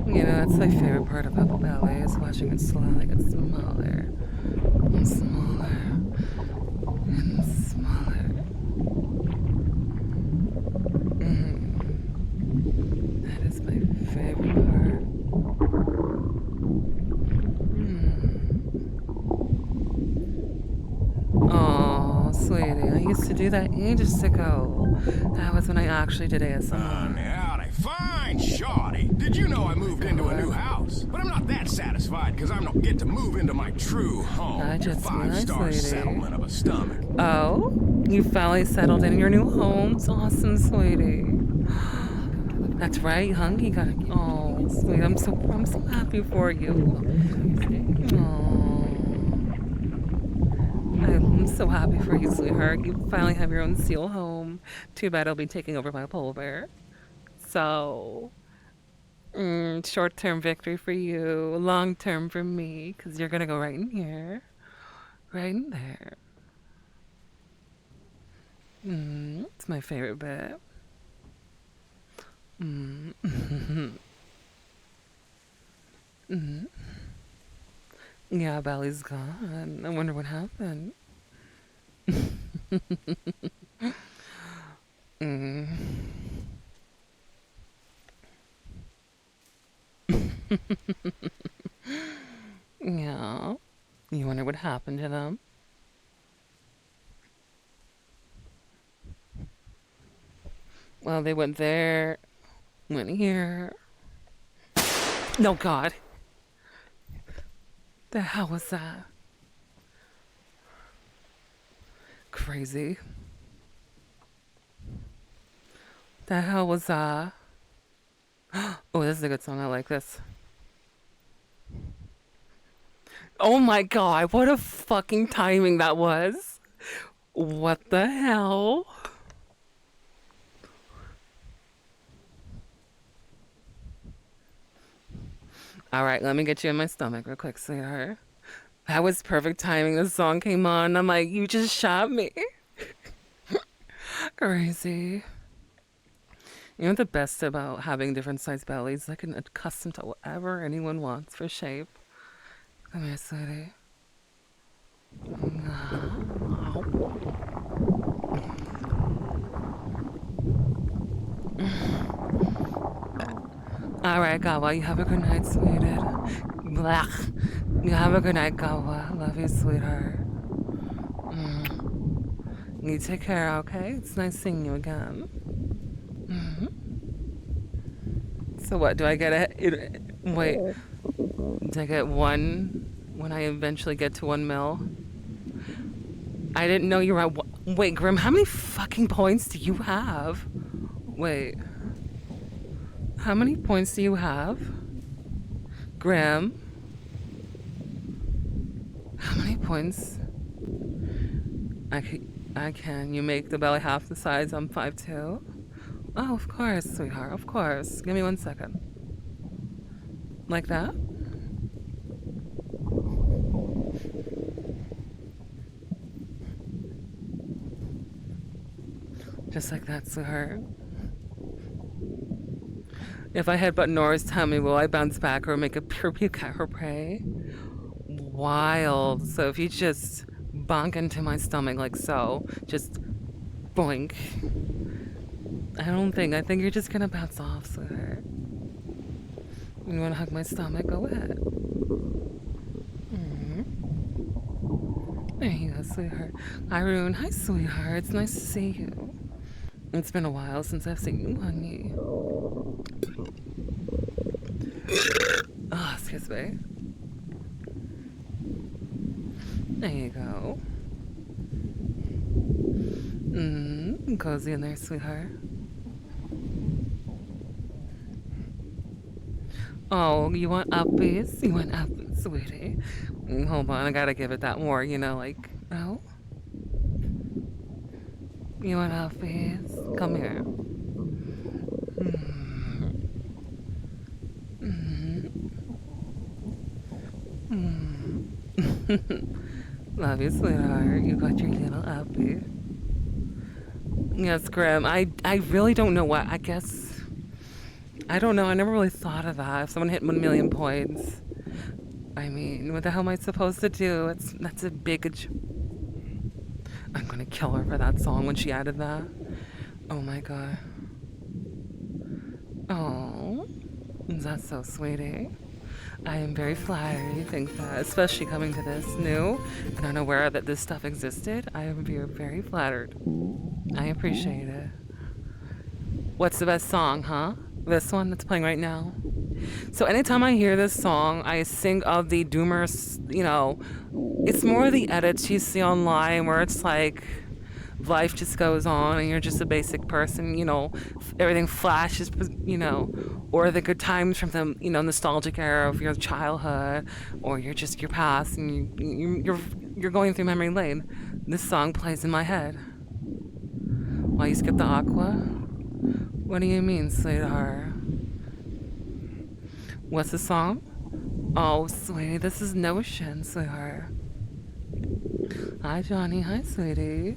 You know, that's my favorite part about the ballet is watching it slowly get smaller and smaller and smaller. That is my favorite part. Oh, sweetie, I used to do that ages ago. That was when I actually did ASMR. Howdy, fine shawty. Did you know I moved into a new house? But I'm not that satisfied because I don't get to move into my true home. I Your just five-star lady. settlement of a stomach. Oh, you finally settled in your new home. It's awesome, sweetie. That's right, huh? You got. Oh, sweet. I'm so happy for you. Oh, I'm so happy for you, sweetheart. You finally have your own seal home. Too bad I'll be taking over my polar bear. So, short-term victory for you, long-term for me, because you're gonna go right in here, right in there. It's my favorite bit. Yeah, Bally's gone. I wonder what happened. Yeah. You wonder what happened to them? Well, they went there, went here. No, God. The hell was that? Crazy. The hell was that? Oh, this is a good song. I like this. Oh my God, what a fucking timing that was. What the hell? All right, let me get you in my stomach real quick, sweetheart. That was perfect timing. The song came on. I'm like, you just shot me. Crazy. You know what the best about having different size bellies? I can accustom to whatever anyone wants for shape. Come here, sweetie. All right, Gawa, you have a good night, sweetheart. Blech. You have a good night, Gawa. Love you, sweetheart. You take care, okay? It's nice seeing you again. So what, do I get wait, do I get one when I eventually get to 1 mil? I didn't know you were at wait, Grim, how many fucking points do you have? Wait. How many points do you have? Grim? How many points? I can. You make the belly half the size. I'm 5'2". Oh, of course, sweetheart. Of course. Give me 1 second. Like that? Just like that, sweetheart. If I headbutt Nora's tummy, will I bounce back or make a pure puke at her prey? Wild. So if you just bonk into my stomach like so, just boink. I think you're just gonna bounce off, sweetheart. You wanna hug my stomach? Go ahead. There you go, sweetheart. Irene, hi, sweetheart. It's nice to see you. It's been a while since I've seen you, honey. Oh, excuse me. There you go. Cozy in there, sweetheart. Oh, you want uppies? You want uppies, sweetie? Hold on, I gotta give it that more, like, oh? You want uppies? Come here. Love you, sweetheart. You got your little uppie. Yes, Grim. I really don't know what. I guess. I don't know. I never really thought of that. If someone hit 1,000,000 points. I mean, what the hell am I supposed to do? That's a big. I'm gonna kill her for that song when she added that. Oh my god. Oh. That's so sweetie. I am very flattered you think that, especially coming to this new and unaware that this stuff existed. I am very flattered. I appreciate it. What's the best song, huh? This one that's playing right now? So anytime I hear this song, I think of the Doomer, it's more the edits you see online where it's like, life just goes on and you're just a basic person, everything flashes, or the good times from the, nostalgic era of your childhood, or you're just your past and you're going through memory lane. This song plays in my head. Why you skip the aqua? What do you mean, sweetheart? What's the song? Oh, sweetie, this is Notion, sweetheart. Hi, Johnny. Hi, sweetie.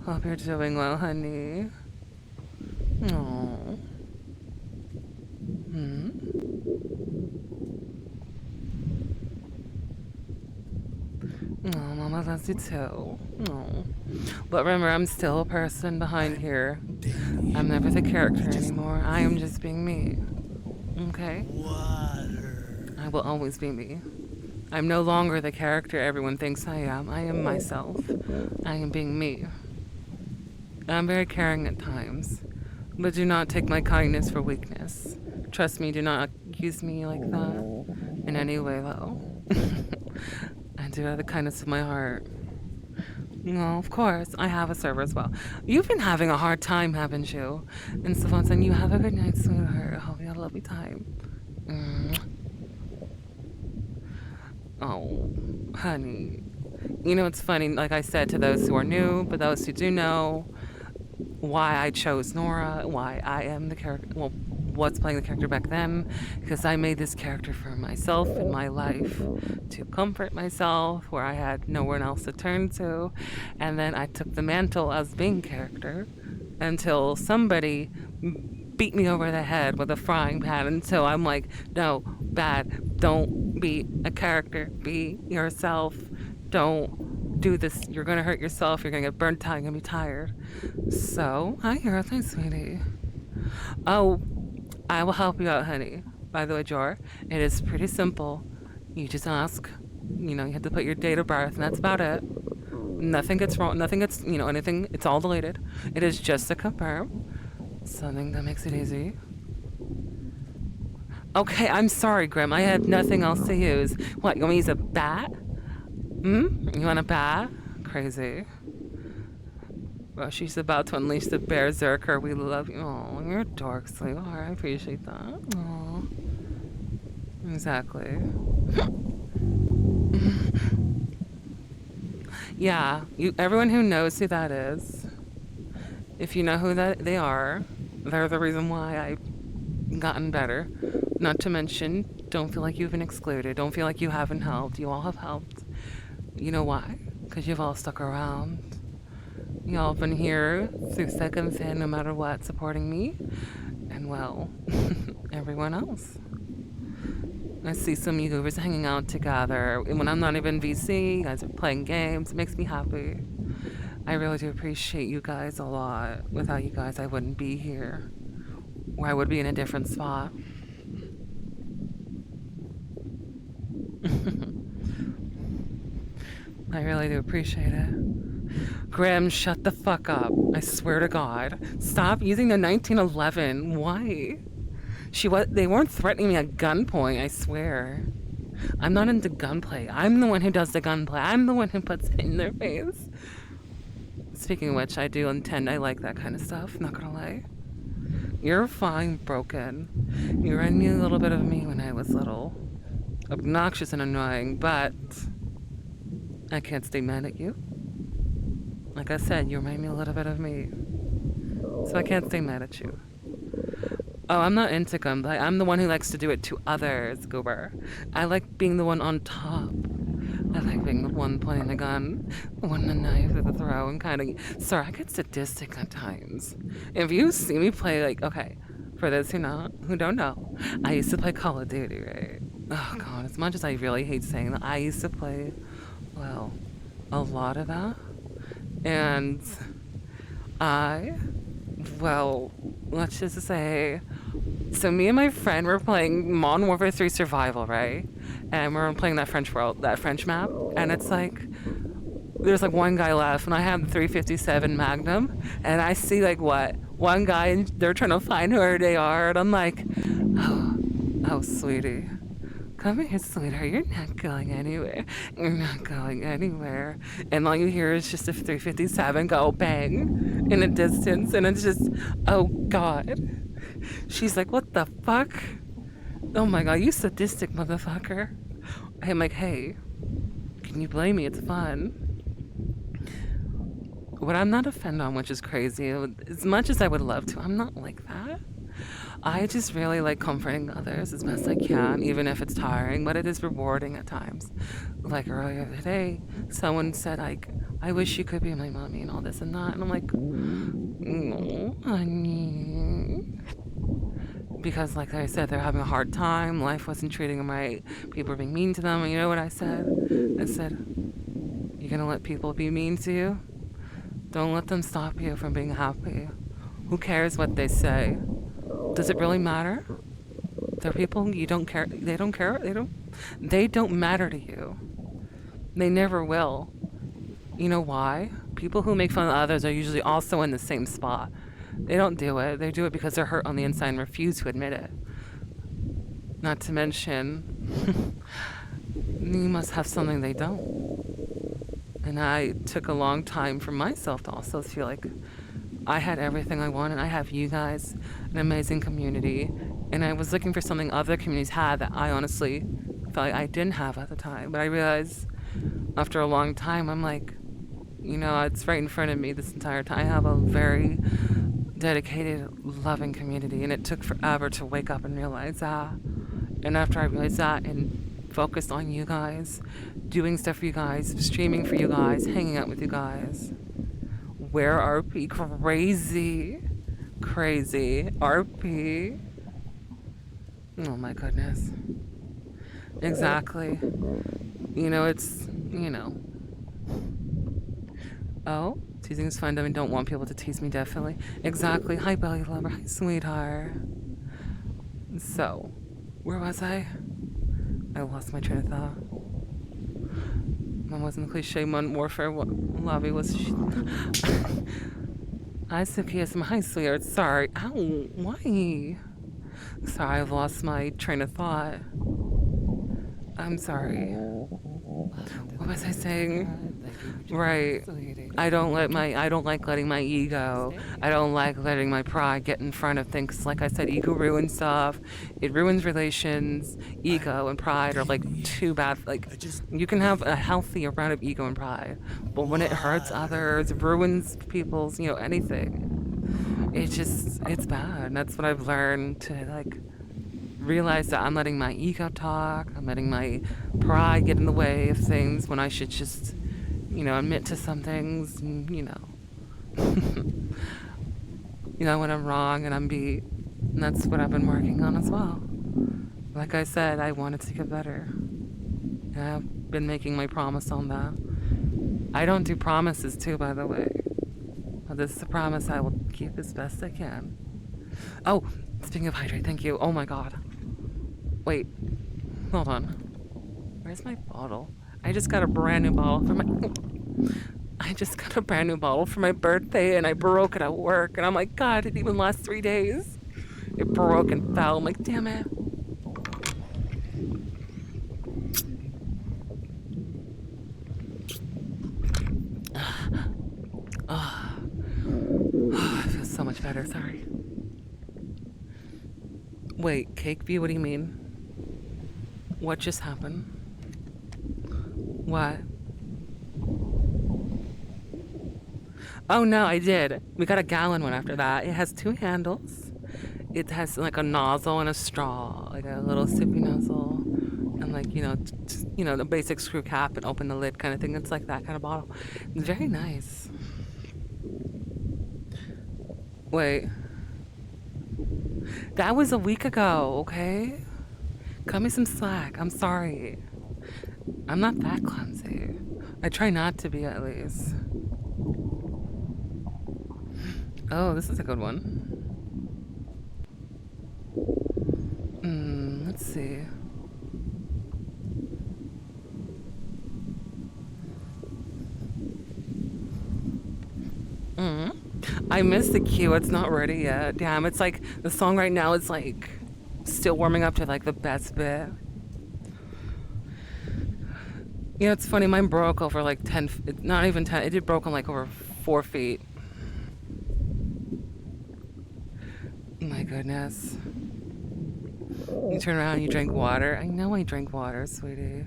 Hope you're doing well, honey. Aww. Oh, Mama loves you too. Oh. But remember, I'm still a person behind here. I'm never the character anymore. I am just being me. Okay? I will always be me. I'm no longer the character everyone thinks I am. I am myself. I am being me. I'm very caring at times, but do not take my kindness for weakness. Trust me, do not accuse me like that in any way, though. I do have the kindness of my heart. Well, of course, I have a server as well. You've been having a hard time, haven't you? And Savant saying, you have a good night, sweetheart. I hope you had a lovely time. Oh, honey. It's funny, like I said, to those who are new, but those who do know, why I chose Nora, why I am the character, what's playing the character back then, because I made this character for myself in my life to comfort myself, where I had no one else to turn to, and then I took the mantle as being character until somebody beat me over the head with a frying pan until I'm like, no, bad, don't be a character, be yourself, don't do this, you're gonna hurt yourself, you're gonna get burnt out, you're gonna be tired. So, hi, Hero, thanks, sweetie. Oh, I will help you out, honey. By the way, Jor, it is pretty simple. You just ask, you have to put your date of birth, and that's about it. Nothing gets wrong, nothing gets, anything, it's all deleted. It is just to confirm. Something that makes it easy. Okay, I'm sorry, Grim, I had nothing else to use. What, you want me to use a bat? You want a bat? Crazy. Well, she's about to unleash the berserker. We love you. Oh, you're a dork, sweetheart. I appreciate that. Oh, exactly. Yeah, everyone who knows who that is, if you know who they are, they're the reason why I've gotten better. Not to mention, don't feel like you've been excluded. Don't feel like you haven't helped. You all have helped. You know why? Because you've all stuck around. Y'all have been here through thick and thin, no matter what, supporting me. And, well, everyone else. I see some of you guys hanging out together. And when I'm not even VC, you guys are playing games. It makes me happy. I really do appreciate you guys a lot. Without you guys, I wouldn't be here. Or I would be in a different spot. I really do appreciate it. Graham, shut the fuck up. I swear to God. Stop using the 1911. Why? They weren't threatening me at gunpoint, I swear. I'm not into gunplay. I'm the one who does the gunplay. I'm the one who puts it in their face. Speaking of which, I do intend, I like that kind of stuff, not gonna lie. You're fine, broken. You remind me a little bit of me when I was little. Obnoxious and annoying, but I can't stay mad at you. Like I said, you remind me a little bit of me. So I can't stay mad at you. Oh, I'm not into gunplay. I'm the one who likes to do it to others, Goober. I like being the one on top. I like being the one pointing the gun, the one the knife at the throw, and kind of... Sorry, I get sadistic at times. If you see me play, like, okay, for those who don't know, I used to play Call of Duty, right? Oh, God, as much as I really hate saying that, I used to play, well, a lot of that. And well, let's just say... So me and my friend were playing Modern Warfare 3 Survival, right? And we're playing that French map, and it's like there's like one guy left, and I have the 357 Magnum, and I see like one guy, and they're trying to find where they are, and I'm like, oh, sweetie, come here, sweetheart, you're not going anywhere, and all you hear is just a 357 go bang in the distance, and it's just, oh God. She's like, what the fuck? Oh my God, you sadistic motherfucker. I'm like, hey, can you blame me? It's fun. What I'm not offended on, which is crazy, as much as I would love to, I'm not like that. I just really like comforting others as best I can, even if it's tiring, but it is rewarding at times. Like earlier today, someone said, like, I wish you could be my mommy and all this and that. And I'm like, no, honey. Because, like I said, they're having a hard time. Life wasn't treating them right. People were being mean to them. And you know what I said? I said, you're going to let people be mean to you? Don't let them stop you from being happy. Who cares what they say? Does it really matter? They're people you don't care. They don't care. They don't matter to you. They never will. You know why? People who make fun of others are usually also in the same spot. They don't do it. They do it because they're hurt on the inside and refuse to admit it. Not to mention, you must have something they don't. And I took a long time for myself to also feel like I had everything I wanted. I have you guys, an amazing community, and I was looking for something other communities had that I honestly felt like I didn't have at the time. But I realized after a long time, I'm like, you know, it's right in front of me this entire time. I have a very dedicated, loving community, and it took forever to wake up and realize that. And after I realized that and focused on you guys, doing stuff for you guys, streaming for you guys, hanging out with you guys. Where RP? Crazy. RP. Oh my goodness. Exactly. You know, it's, you know. Oh, teasing is fun. I don't want people to tease me, definitely. Exactly. Hi, belly lover. Hi, sweetheart. So, where was I? I lost my train of thought. Mom wasn't the cliche Modern Warfare lobby was. Hi, Sukiya. Hi, sweetheart. Sorry. Ow, why? Sorry, I've lost my train of thought. I'm sorry. What was I saying? Right. I don't like letting my ego, I don't like letting my pride get in front of things. Like I said, ego ruins stuff. It ruins relations. Ego and pride are like too bad. Like, you can have a healthy amount of ego and pride, but when it hurts others, ruins people's, you know, anything, it's bad. And that's what I've learned to, like, realize that I'm letting my ego talk. I'm letting my pride get in the way of things when I should just, you know, admit to some things, and, you know. You know, when I'm wrong and I'm beat. And that's what I've been working on as well. Like I said, I wanted to get better. And I've been making my promise on that. I don't do promises too, by the way. But this is a promise I will keep as best I can. Oh, speaking of hydrate, thank you. Oh my God. Wait, hold on. Where's my bottle? I just got a brand new bottle for my birthday, and I broke it at work, and I'm like, God, it didn't even last 3 days. It broke and fell. I'm like, damn it. better, sorry. Wait, cake view, what do you mean? What just happened? What? Oh no, I did. We got a gallon one after that. It has 2 handles. It has like a nozzle and a straw, like a little sippy nozzle, and like the basic screw cap and open the lid kind of thing. It's like that kind of bottle. It's very nice. Wait, that was a week ago. Okay, cut me some slack. I'm sorry. I'm not that clumsy. I try not to be, at least. Oh, this is a good one. Let's see. I missed the cue. It's not ready yet. Damn, it's like the song right now is like still warming up to like the best bit. You know, it's funny. Mine broke over like 10. Not even 10. It did broke on like over 4 feet. My goodness. You turn around and you drink water. I know I drink water, sweetie.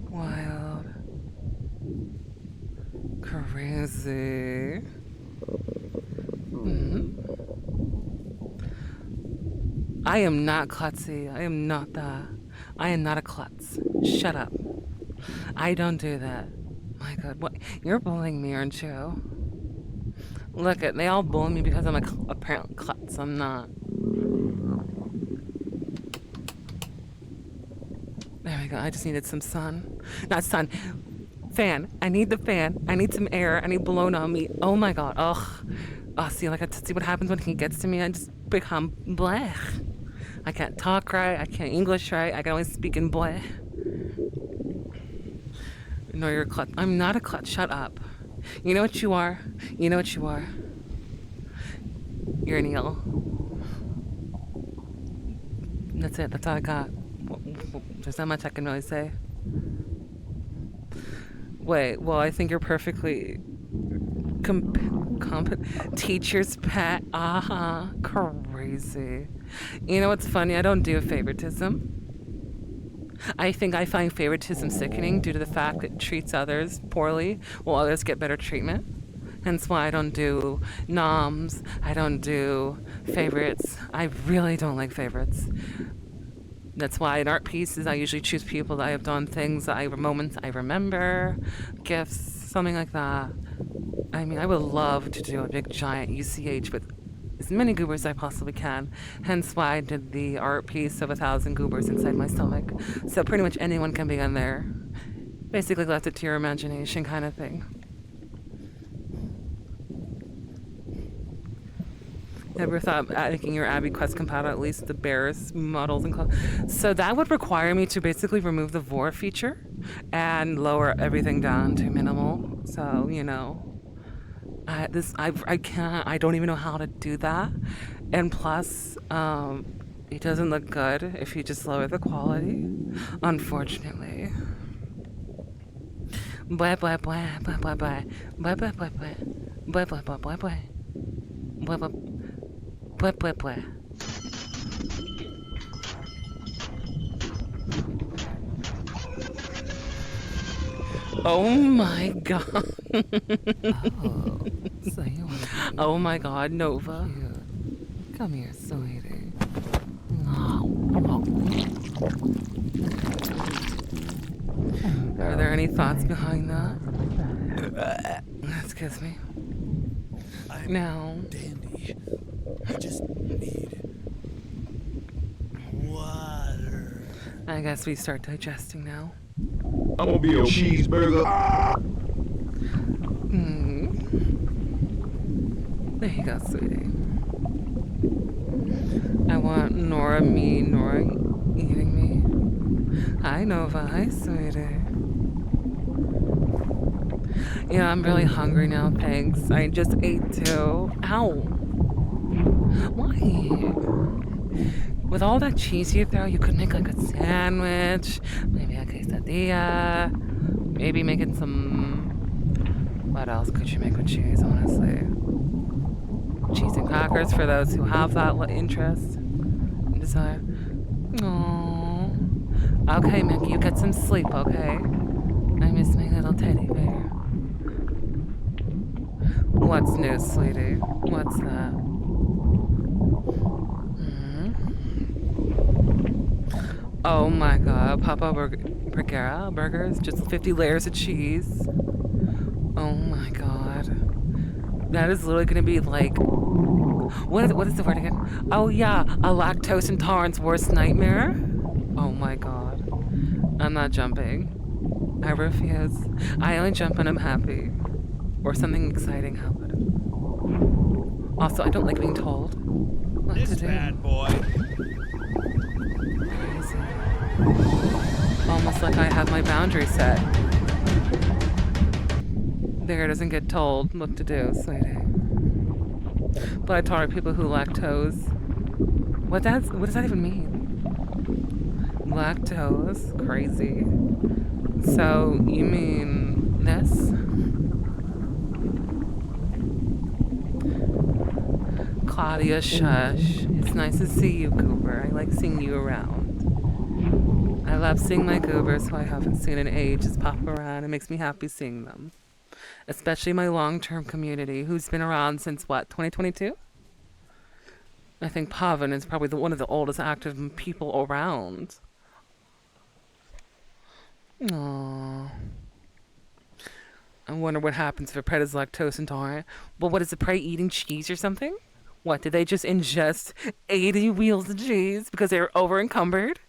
Wild. Crazy. I am not klutzy. I am not that. I am not a klutz. Shut up. I don't do that. My God, what? You're bullying me, aren't you? Look, they all bully me because I'm a apparent klutz. I'm not. There we go. I just needed some sun. Not sun. Fan. I need the fan. I need some air. I need blown on me. Oh my God. Ugh. Oh, see, like, see what happens when he gets to me? I just become blech. I can't talk right. I can't English right. I can only speak in blech. No, you're a klutz. I'm not a klutz. Shut up. You know what you are? You know what you are? You're an eel. That's it. That's all I got. There's not much I can really say. Wait, well, I think you're perfectly teacher's pet. Crazy. You know what's funny? I don't do favoritism. I think I find favoritism sickening due to the fact that it treats others poorly while others get better treatment. Hence why I don't do noms. I don't do favorites. I really don't like favorites. That's why in art pieces I usually choose people that I have done things, moments I remember, gifts, something like that. I mean, I would love to do a big giant UCH with as many goobers as I possibly can. Hence why I did the art piece of 1,000 goobers inside my stomach. So pretty much anyone can be in there. Basically left it to your imagination kind of thing. Ever thought of making your Abby Quest compatible, at least the bears models and clothes? So that would require me to basically remove the vor feature and lower everything down to minimal. So, you know, I don't even know how to do that. And plus, it doesn't look good if you just lower the quality, unfortunately. Blah blah blah blah blah blah blah blah blah blah blah blah blah blah blah blah blah. Blah, blah, blah. Oh my God. Oh, so you want to Oh my God, Nova. cute. Come here, sweetie. Are there any thoughts behind that? Excuse me. Now. Dandy. I just need water. I guess we start digesting now. I'm gonna be a cheeseburger. There you go, sweetie. I want Nora eating me. Hi, Nova. Hi, sweetie. Yeah, I'm really hungry now, thanks. I just ate too. Ow. Why? With all that cheese you throw, you could make like a sandwich, maybe a quesadilla, maybe making some... What else could you make with cheese, honestly? cheese and crackers for those who have that interest and desire. Oh. Okay, Mickey, you get some sleep, okay? I miss my little teddy bear. What's new, sweetie? What's that? Oh my god, Papa Burgera burgers, just 50 layers of cheese. Oh my god. That is literally gonna be like, what is the word again? Oh yeah, a lactose intolerance worst nightmare? Oh my god. I'm not jumping. I refuse. I only jump when I'm happy. Or something exciting happened. Also, I don't like being told what to do. Bad boy. Crazy. Almost like I have my boundary set. There doesn't get told what to do, sweetie. But I tolerate people who lactose. What does that even mean? Lactose? Crazy. So, you mean this? Claudia, shush. It's nice to see you, Goober. I like seeing you around. I love seeing my Goobers who I haven't seen in ages pop around. It makes me happy seeing them. Especially my long-term community, who's been around since, what, 2022? I think Pavan is probably one of the oldest active people around. Aww. I wonder what happens if a pet is lactose intolerant. Well, what is the prey eating cheese or something? What, did they just ingest 80 wheels of cheese because they were over encumbered?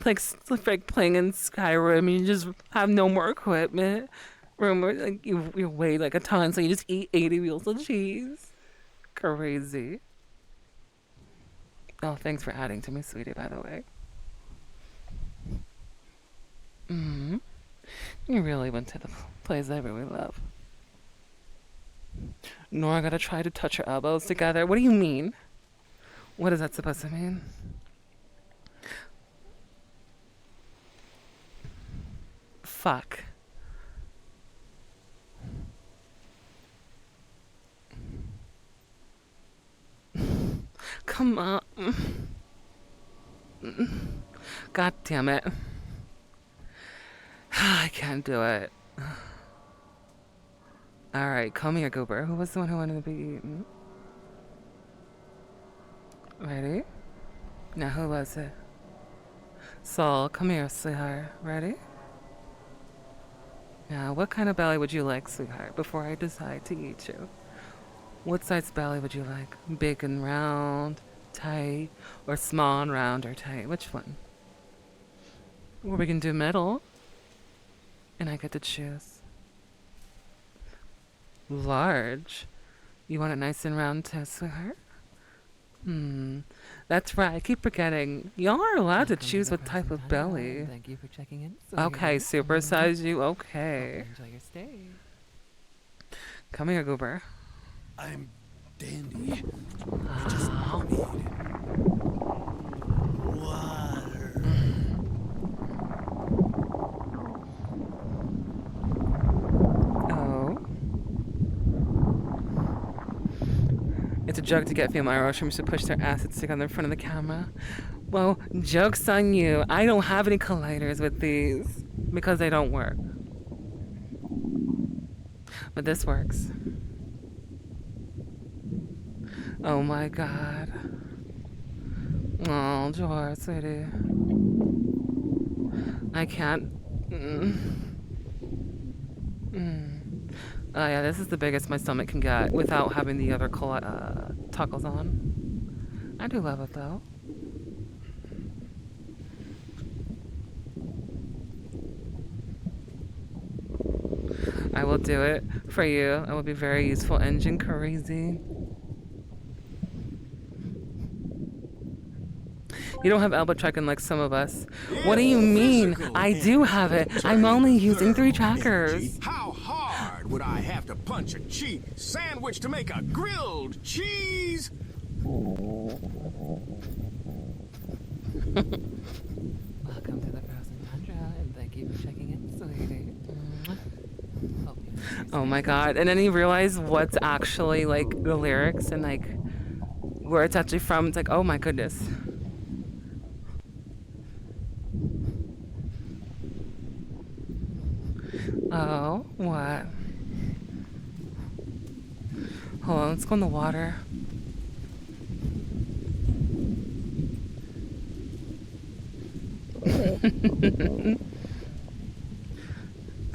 like playing in Skyrim, you just have no more equipment. Remember, like you weigh like a ton, so you just eat 80 wheels of cheese. Crazy. Oh, thanks for adding to me, sweetie, by the way. You really went to the place I really love. Nora gotta try to touch her elbows together. What do you mean? What is that supposed to mean? Fuck. Come on. God damn it. I can't do it. Alright, come here, Goober. Who was the one who wanted to be eaten? Ready? Now, who was it? Saul, come here, sweetheart. Ready? Now, what kind of belly would you like, sweetheart, before I decide to eat you? What size belly would you like? Big and round, tight, or small and round or tight? Which one? Or we can do middle. And I get to choose. Large? You want it nice and round too, sweetheart? That's right. I keep forgetting. Y'all are allowed to choose what type of belly. Thank you for checking in. Okay, supersize you. Okay. Enjoy your stay. Come here, Goober. I'm dandy. I just need water. Oh. It's a joke to get female Irishers to push their assets together in front of the camera. Well, joke's on you. I don't have any colliders with these because they don't work. But this works. Oh my god. Oh, George, sweetie. I can't. Oh yeah, this is the biggest my stomach can get without having the other toggles on. I do love it though. I will do it for you. I will be very useful engine crazy. You don't have elbow tracking like some of us. What do you mean? I do have it. I'm only using 3 trackers. How hard would I have to punch a cheese sandwich to make a grilled cheese? Welcome to the Frozen Tundra, and thank you for checking in, sweetie. Oh my god. And then you realize what's actually like the lyrics and like where it's actually from. It's like, oh my goodness. Oh, what? Hold on, let's go in the water.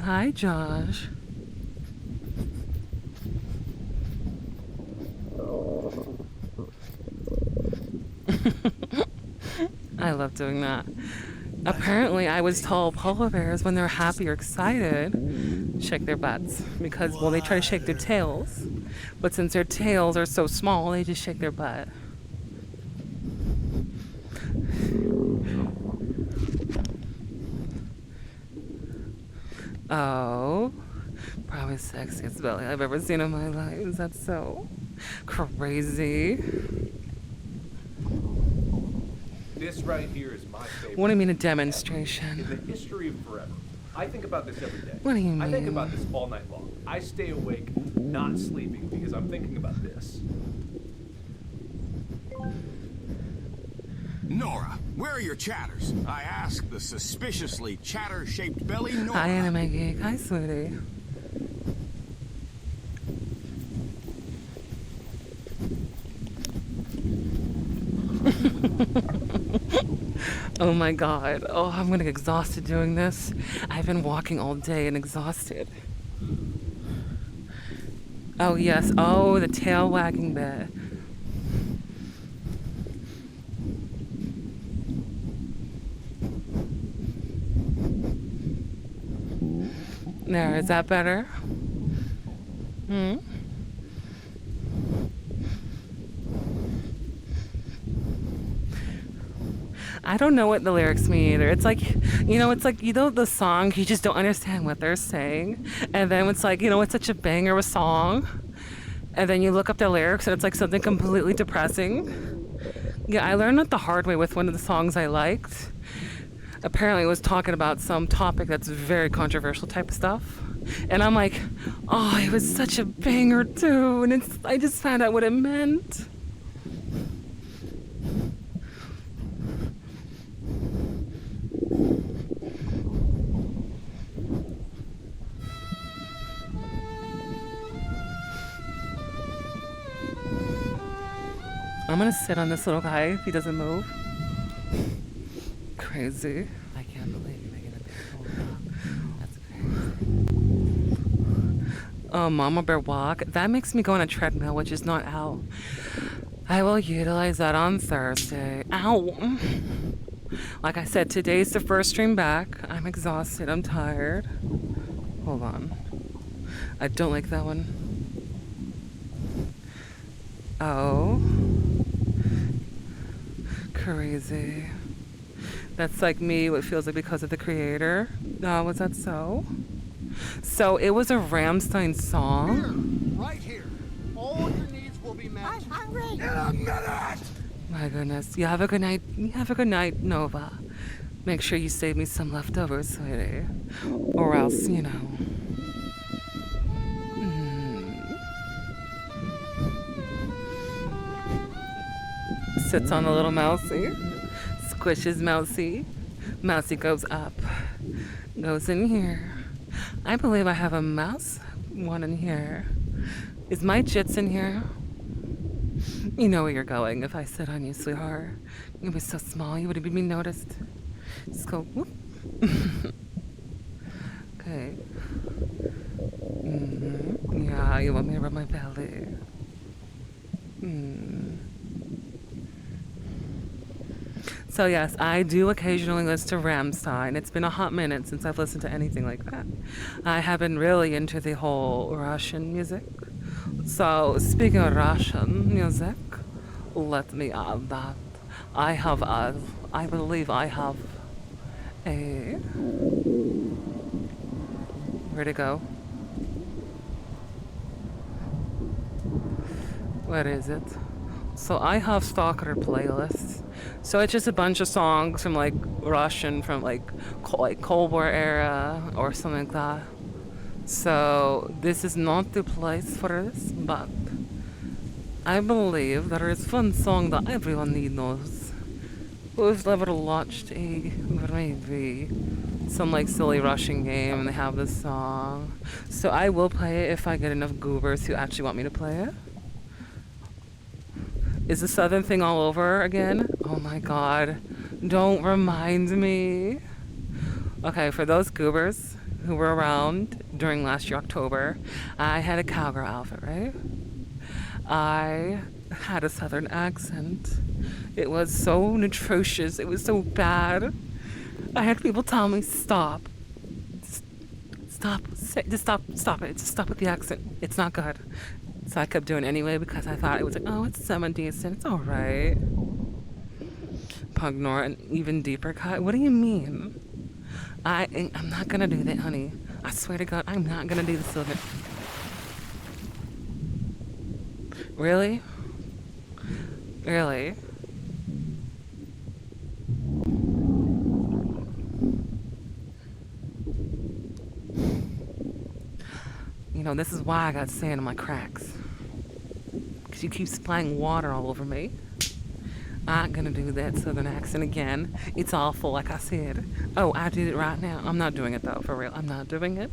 Hi, Josh. I love doing that. Apparently, I was told polar bears, when they're happy or excited, shake their butts. Because, well, they try to shake their tails. But since their tails are so small, they just shake their butt. Oh, probably sexiest belly I've ever seen in my life. That's so crazy. This right here is my favorite. What do you mean a in demonstration? the history of forever. I think about this every day. What do you I think mean? about this all night long. I stay awake, not sleeping, because I'm thinking about this. Nora, where are your chatters? I asked the suspiciously chatter-shaped belly Nora. Hi, Anime Geek. Hi, sweetie. Oh my god. Oh, I'm gonna get exhausted doing this. I've been walking all day and exhausted. Oh, yes. Oh, the tail wagging bit. There, is that better? Hmm? I don't know what the lyrics mean either. It's like, it's like, the song, you just don't understand what they're saying. And then it's like, it's such a banger of a song. And then you look up the lyrics and it's like something completely depressing. Yeah, I learned that the hard way with one of the songs I liked. Apparently it was talking about some topic that's very controversial type of stuff. And I'm like, oh, it was such a banger too. And I just found out what it meant. I'm gonna sit on this little guy if he doesn't move. Crazy. I can't believe you're making a big old rock. That's crazy. Oh, Mama Bear Walk. That makes me go on a treadmill, which is not out. I will utilize that on Thursday. Ow! Like I said, today's the first stream back. I'm exhausted. I'm tired. Hold on. I don't like that one. Oh. Crazy. That's like me, what feels like because of the creator. Was that so? So it was a Rammstein song? Right here. All your needs will be met. I'm hungry. In a minute! My goodness. You have a good night. You have a good night, Nova. Make sure you save me some leftovers, sweetie. Or else, Sits on the little mousey. Squishes Mousy. Mousy goes up. Goes in here. I believe I have a mouse one in here. Is my Jits in here? You know where you're going if I sit on you, sweetheart. You'd be so small, you wouldn't be noticed. Just go whoop. Okay. Yeah, you want me to rub my belly. So yes, I do occasionally listen to Rammstein. It's been a hot minute since I've listened to anything like that. I have been really into the whole Russian music. So speaking of Russian music, let me add that I believe I have a... Where'd it go? Where is it? So I have Stalker playlists. So it's just a bunch of songs from like Russian, from like Cold War era or something like that. So this is not the place for this, but I believe there is one song that everyone knows. Who's ever watched maybe some like silly Russian game and they have this song? So I will play it if I get enough goobers who actually want me to play it. Is the southern thing all over again? Oh my god. Don't remind me. Okay, for those goobers who were around during last year, October, I had a cowgirl outfit, right? I had a southern accent. It was so atrocious. It was so bad. I had people tell me, stop. Stop. Just stop it. Just stop with the accent. It's not good. So I kept doing it anyway because I thought it was like, oh, it's semi decent. It's all right. Pug Nora, an even deeper cut. What do you mean? I'm not gonna do that, honey. I swear to God, I'm not gonna do the silver. Really? Really? You know, this is why I got sand in my cracks. Because you keep supplying water all over me. I'm not gonna do that southern accent again. It's awful, like I said. Oh, I did it right now. I'm not doing it though, for real. I'm not doing it.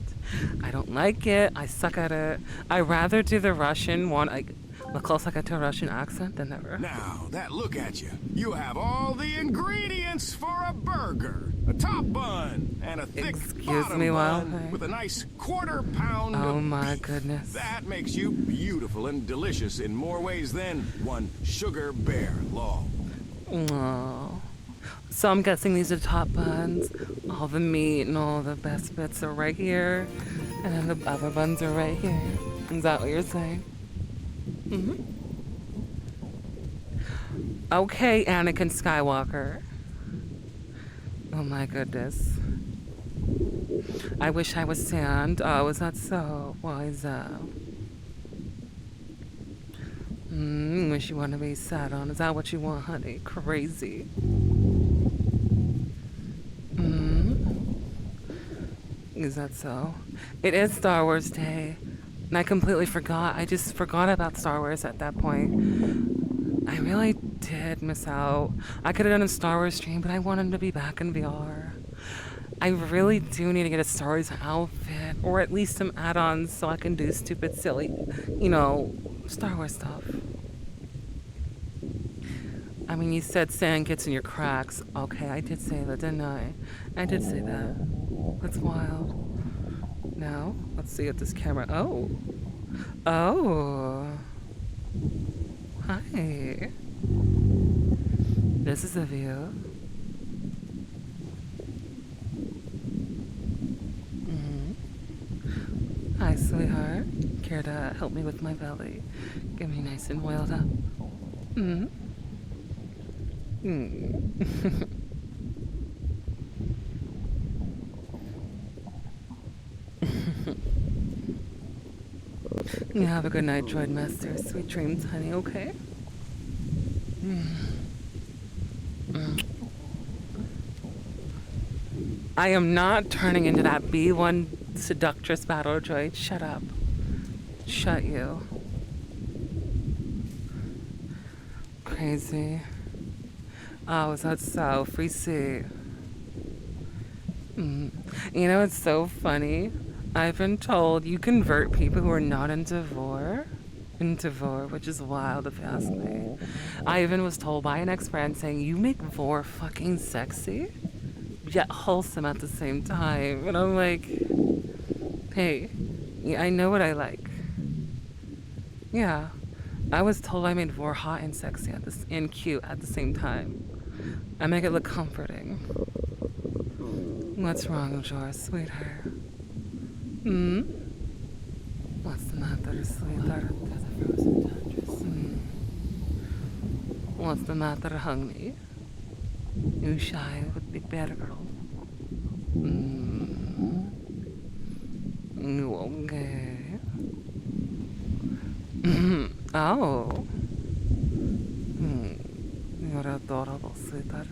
I don't like it. I suck at it. I'd rather do the Russian one, like, the close I get to a Russian accent than never. Now, that look at you. You have all the ingredients for a burger. A top bun and a thick bottom bun with a nice quarter-pound Oh of my beef. goodness. That makes you beautiful and delicious in more ways than one sugar bear long. Oh. So I'm guessing these are top buns. All the meat and all the best bits are right here. And then the other buns are right here. Is that what you're saying? Mm-hmm. Okay, Anakin Skywalker. Oh my goodness. I wish I was sand. Oh, is that so? Why is that? Wish you want to be sat on. Is that what you want, honey? Crazy. Is that so? It is Star Wars Day. And I completely forgot. I just forgot about Star Wars at that point. I really did miss out. I could have done a Star Wars stream, but I wanted to be back in VR. I really do need to get a Star Wars outfit, or at least some add-ons so I can do stupid, silly, you know, Star Wars stuff. I mean, you said sand gets in your cracks. Okay, I did say that, didn't I? I did say that. That's wild. Now, let's see at this camera. Oh. Oh. Hi. This is a view. Hi, sweetheart. Care to help me with my belly? Get me nice and oiled up. You have a good night, Droid Master. Sweet dreams, honey, okay? I am not turning into that B1 seductress battle droid. Shut up. Shut you. Crazy. Oh, is that so? Free seat. You know, it's so funny. I've been told you convert people who are not into vor, which is wild if you ask me. I even was told by an ex-friend saying, you make vor fucking sexy, yet wholesome at the same time. And I'm like, hey, yeah, I know what I like. Yeah, I was told I made vor hot and sexy and cute at the same time. I make it look comforting. What's wrong with yours, sweetheart? What's the matter, sweetheart? What's the matter, honey? You shy with big bad girl? You okay? Oh. You're adorable, sweetheart.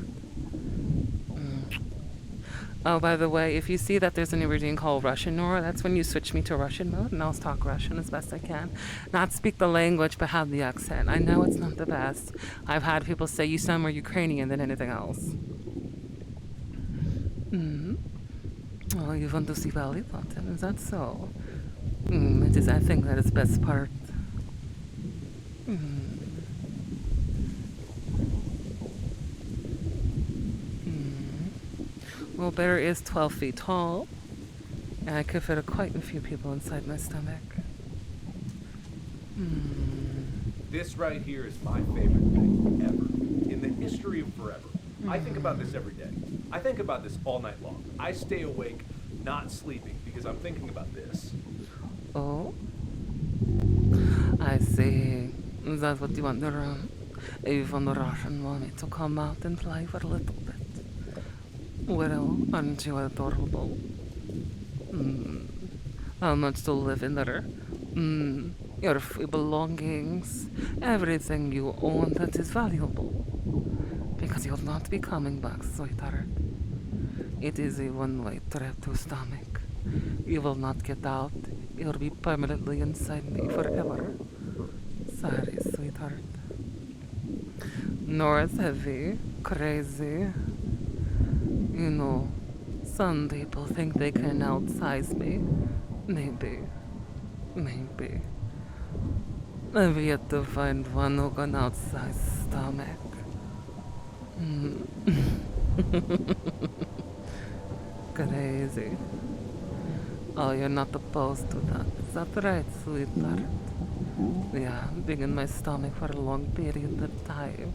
Oh, by the way, if you see that there's a new routine called Russian Nora, that's when you switch me to Russian mode, and I'll talk Russian as best I can. Not speak the language, but have the accent. I know it's not the best. I've had people say you sound more Ukrainian than anything else. Oh, you want to see belly button? Is that so? It is. I think that is best part. Well, bear is 12 feet tall, and I could fit quite a few people inside my stomach. This right here is my favorite thing ever. In the history of forever. I think about this every day. I think about this all night long. I stay awake, not sleeping, because I'm thinking about this. Oh? I see. Is that what you want to run? You want the Russian mommy to come out and play for a little bit? Well, aren't you adorable? How much to live in there? Your free belongings, everything you own that is valuable. Because you'll not be coming back, sweetheart. It is a one-way trip to stomach. You will not get out. You'll be permanently inside me forever. Sorry, sweetheart. Nora's heavy, crazy. You know, some people think they can outsize me. Maybe. I've yet to find one who can outsize stomach. Crazy. Oh, you're not opposed to that. Is that right, sweetheart? Yeah, being in my stomach for a long period of time.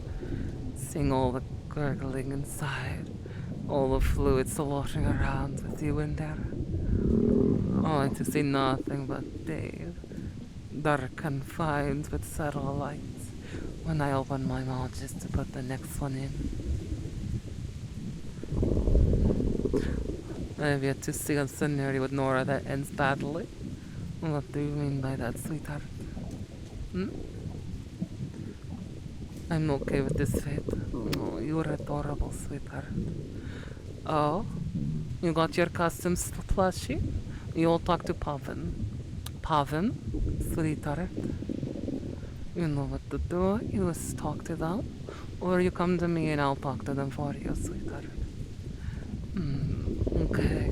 Seeing all the gurgling inside. All the fluids sloshing around with you in there. Only to see nothing but day. Dark confined with subtle lights. When I open my mouth just to put the next one in. I have yet to see a scenario with Nora that ends badly. What do you mean by that, sweetheart? I'm okay with this fate. Oh, you're adorable, sweetheart. Oh? You got your custom plushie? You'll talk to Pavan. Pavan? Sweetheart? You know what to do. You just talk to them. Or you come to me and I'll talk to them for you, sweetheart. Okay.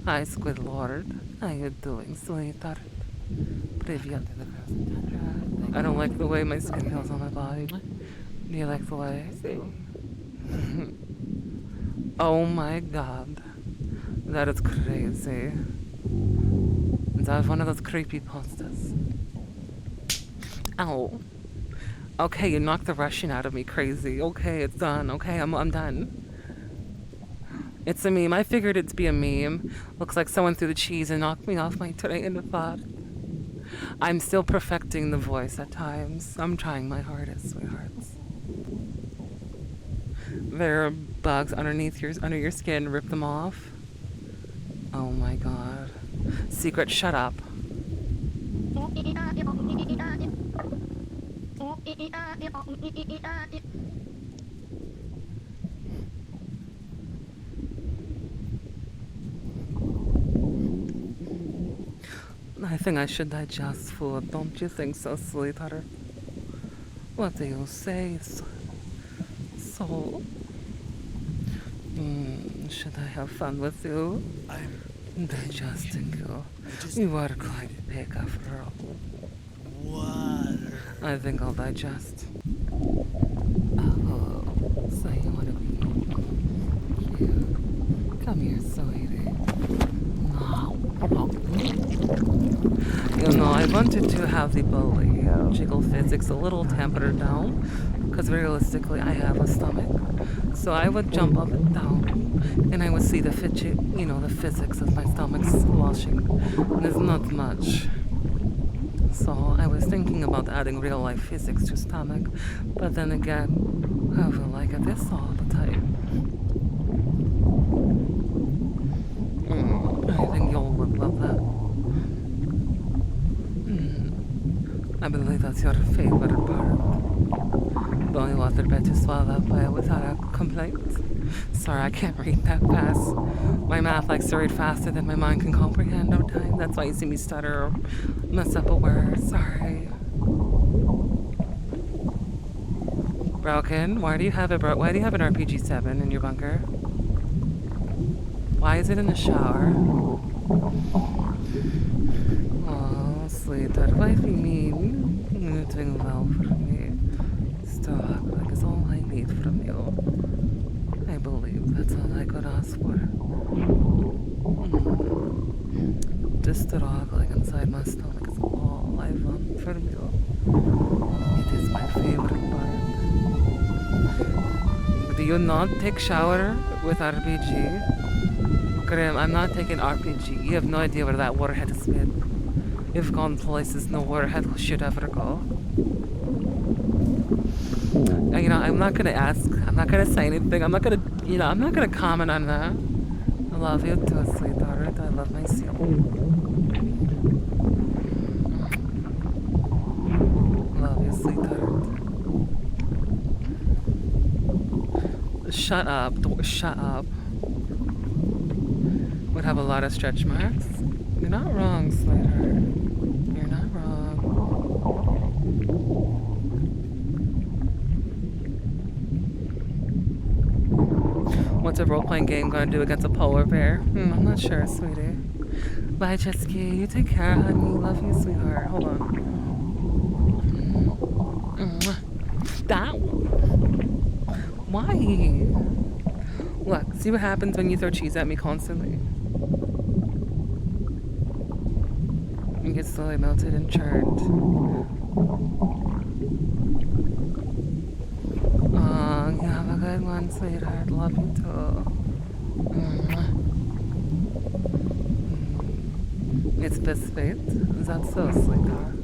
Hi, Squidlord. How you doing, sweetheart? Привет. I don't like the way my skin feels on my body. Do you like the way? Oh my god. That is crazy. Is that one of those creepy pastas? Ow. Okay, you knocked the Russian out of me, crazy. Okay, it's done. Okay, I'm done. It's a meme. I figured it'd be a meme. Looks like someone threw the cheese and knocked me off my train of thought. I'm still perfecting the voice at times. I'm trying my hardest, sweethearts. There are bugs under your skin. Rip them off. Oh my god. Secret, shut up. I think I should digest food. Don't you think so, sweetheart? What do you say, soul? Should I have fun with you? I'm digesting you. You are quite big after all. Water. I think I'll digest. Oh, so you want to be cute? Come here, sweetie. You know, I wanted to have the belly jiggle physics a little tempered down, because realistically I have a stomach. So I would jump up and down, and I would see the the physics of my stomach sloshing. There's not much. So I was thinking about adding real life physics to stomach, but then again, I feel like this all the time. I think y'all would love that. I believe that's your favorite part. only water bed to swallow by without a complaint. Sorry, I can't read that fast. My mouth likes to read faster than my mind can comprehend no time. That's why you see me stutter or mess up a word. Sorry. Broken, why do you have an RPG-7 in your bunker? Why is it in the shower? Oh, sweetheart, why do you mean? You're doing well for me. Stop, like it's all I need from you. I believe that's all I could ask for. This struggling inside my stomach is all I want from you. It is my favorite part. Do you not take shower with RPG? Grim, I'm not taking RPG. You have no idea where that waterhead has been. You've gone places no waterhead should ever go. You know, I'm not gonna ask. I'm not gonna say anything. I'm not gonna comment on that. I love you too, sweetheart. I love myself. Love you, sweetheart. Shut up. Shut up. Would have a lot of stretch marks. You're not wrong, sweetheart. You're not wrong. What's a role-playing game gonna do against a polar bear? I'm not sure, sweetie. Bye, Jetski. You take care, honey. Love you, sweetheart. Hold on. That one. Why? Look, see what happens when you throw cheese at me constantly. You get slowly melted and churned. Oh, you have a good one, sweetheart. Love you too. It's biscuit. Is that so, sweetheart?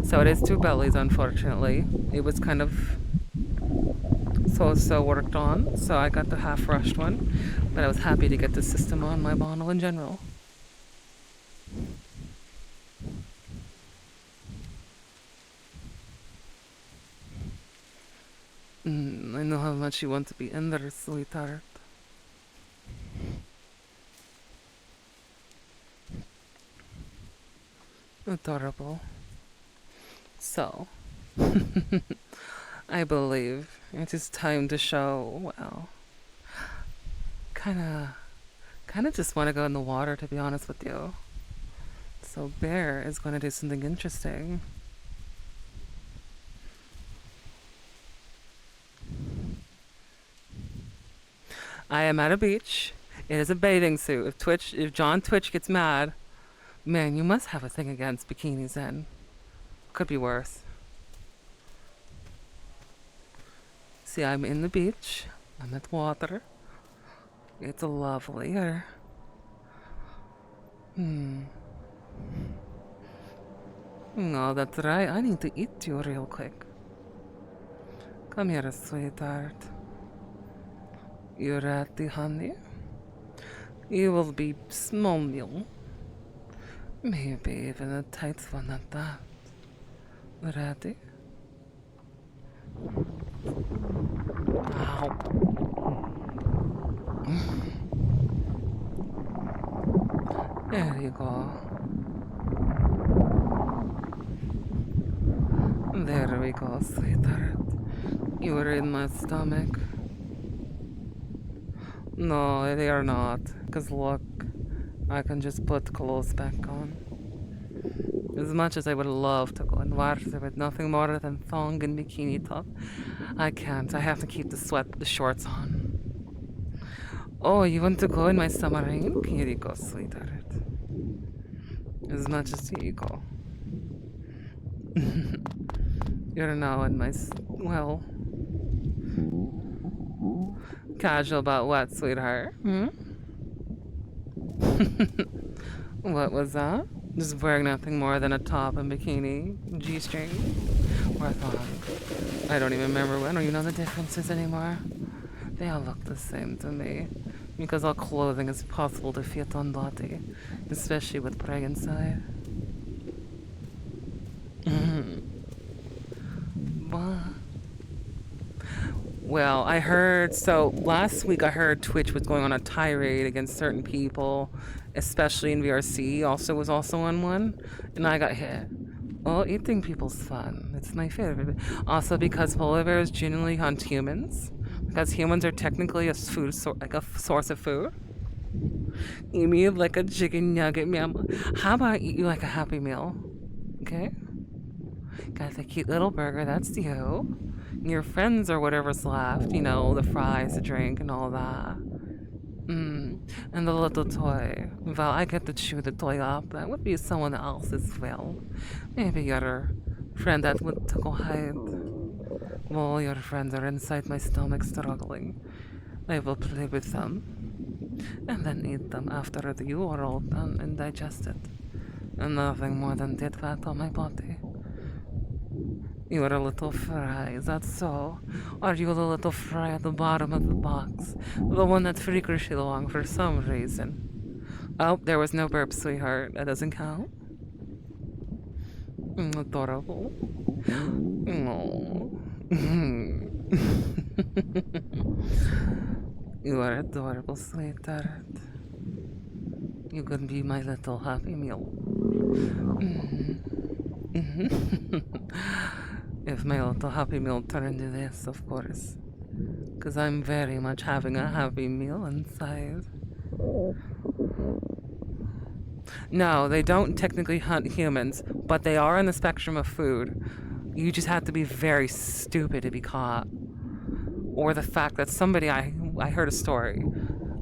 So it is two bellies, unfortunately. It was kind of so worked on, so I got the half rushed one, but I was happy to get the system on my bottle in general. I know how much you want to be in there, sweetheart. Adorable. So, I believe it is time to show, well, kinda just want to go in the water, to be honest with you. So Bear is going to do something interesting. I am at a beach. It is a bathing suit. If John Twitch gets mad, man, you must have a thing against bikinis then. Could be worse. See, I'm in the beach. I'm at water. It's lovely here. No, that's right. I need to eat you real quick. Come here, sweetheart. You ready, honey? You will be small meal. Maybe even a tight one at that. Ready? Ow. There you go. There we go, sweetheart. You are in my stomach. No, they are not. Because look, I can just put clothes back on. As much as I would love to go in water with nothing more than thong and bikini top, I can't. I have to keep the shorts on. Oh, you want to go in my submarine? Here you go, sweetheart. As much as you go. You're now in my, well, casual about what, sweetheart? What was that? Just wearing nothing more than a top and bikini, G-string, or thong. I don't even remember. I don't even know the differences anymore. They all look the same to me. Because all clothing is possible to fit on body, especially with prey inside. Well, I heard, so last week I heard Twitch was going on a tirade against certain people, especially in VRC, was also on one, and I got hit. Well, eating people's fun. It's my favorite. Also because polar bears genuinely hunt humans, because humans are technically a source of food. Eat me like a chicken nugget meal. How about I eat you like a Happy Meal? Okay? Got the cute little burger, that's you. Your friends or whatever's left, you know, the fries, the drink, and all that. And the little toy. Well, I get to chew the toy up. That would be someone else as well. Maybe your friend that would go hide. Well, your friends are inside my stomach struggling. I will play with them. And then eat them after you are all done and digested. And nothing more than dead fat on my body. You are a little fry, is that so? Are you the little fry at the bottom of the box? The one that's freakishly long for some reason. Oh, there was no burp, sweetheart. That doesn't count. Adorable. Oh. You are adorable, sweetheart. You could be my little Happy Meal. If my little Happy Meal turned into this, of course. Because I'm very much having a Happy Meal inside. No, they don't technically hunt humans, but they are on the spectrum of food. You just have to be very stupid to be caught. Or the fact that somebody, I heard a story.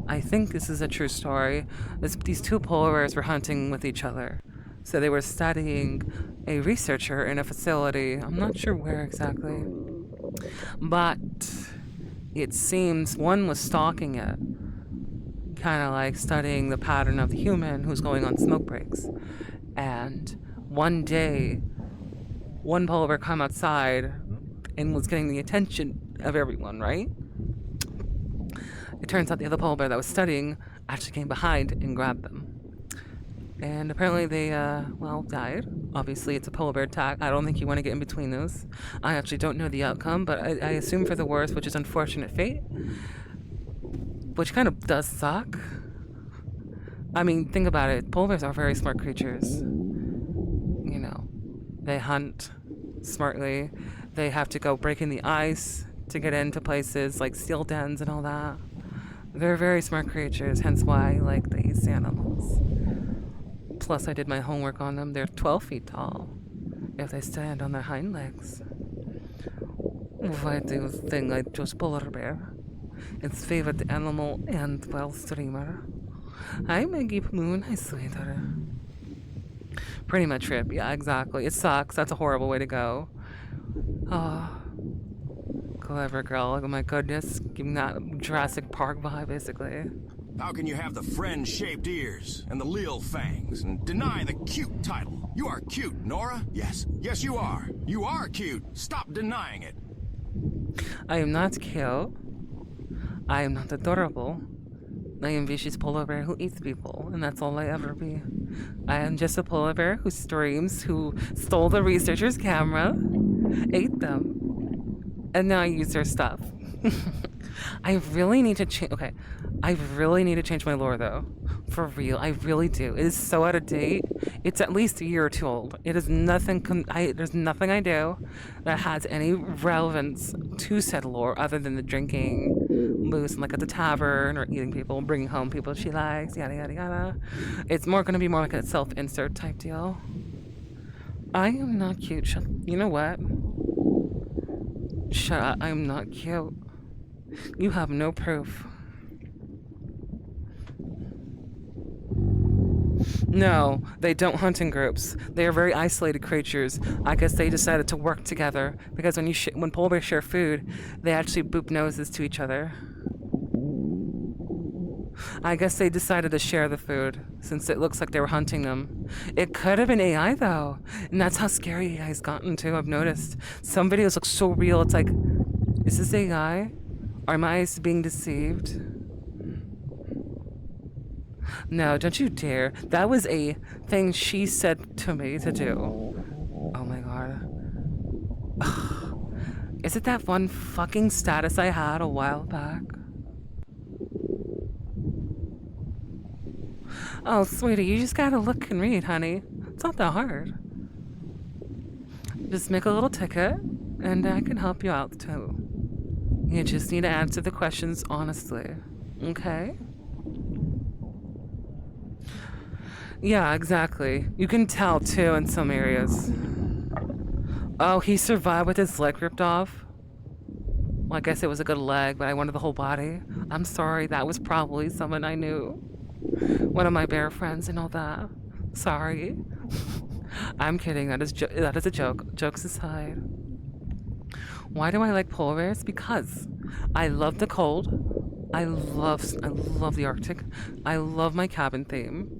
I think this is a true story. These two polar bears were hunting with each other. So they were studying a researcher in a facility. I'm not sure where exactly. But it seems one was stalking it. Kind of like studying the pattern of the human who's going on smoke breaks. And one day, one polar bear came outside and was getting the attention of everyone, right? It turns out the other polar bear that was studying actually came behind and grabbed them. And apparently they, died. Obviously, it's a polar bear attack. I don't think you want to get in between those. I actually don't know the outcome, but I assume for the worst, which is unfortunate fate. Which kind of does suck. I mean, think about it. Polar bears are very smart creatures. You know, they hunt smartly. They have to go breaking the ice to get into places like steel dens and all that. They're very smart creatures, hence why I like these animals. Plus, I did my homework on them. They're 12 feet tall if they stand on their hind legs. Why do you think I chose polar bear? Its favorite animal and, well, streamer. Hi, Maggie Moon. Hi, sweetheart. Pretty much trip. Yeah, exactly. It sucks. That's a horrible way to go. Oh, clever girl. Oh my goodness. Giving that Jurassic Park vibe, basically. How can you have the friend-shaped ears and the lil fangs and deny the cute title? You are cute, Nora. Yes, you are. You are cute. Stop denying it. I am not cute. I am not adorable. I am vicious polar bear who eats people, and that's all I ever be. I am just a polar bear who streams, who stole the researcher's camera, ate them, and now I use their stuff. I really need to change. Okay, I really need to change my lore though. For real, I really do. It is so out of date. It's at least a year or two old. It is nothing. There's nothing I do that has any relevance to said lore other than the drinking booze, like at the tavern or eating people, bringing home people she likes, yada yada yada. It's going to be more like a self-insert type deal. I am not cute. You know what? Shut up. I am not cute. You have no proof. No, they don't hunt in groups. They are very isolated creatures. I guess they decided to work together because when polar bears share food, they actually boop noses to each other. I guess they decided to share the food since it looks like they were hunting them. It could have been AI though, and that's how scary AI's gotten too. I've noticed some videos look so real. It's like, is this AI? Are my eyes being deceived? No, don't you dare. That was a thing she said to me to do. Oh my god. Is it that one fucking status I had a while back? Oh, sweetie, you just gotta look and read, honey. It's not that hard. Just make a little ticket, and I can help you out, too. You just need to answer the questions honestly, okay? Yeah, exactly. You can tell, too, in some areas. Oh, he survived with his leg ripped off? Well, I guess it was a good leg, but I wanted the whole body. I'm sorry, that was probably someone I knew. One of my bear friends and all that. Sorry. I'm kidding, that is a joke. Jokes aside. Why do I like polar bears? Because I love the cold. I love the Arctic. I love my cabin theme.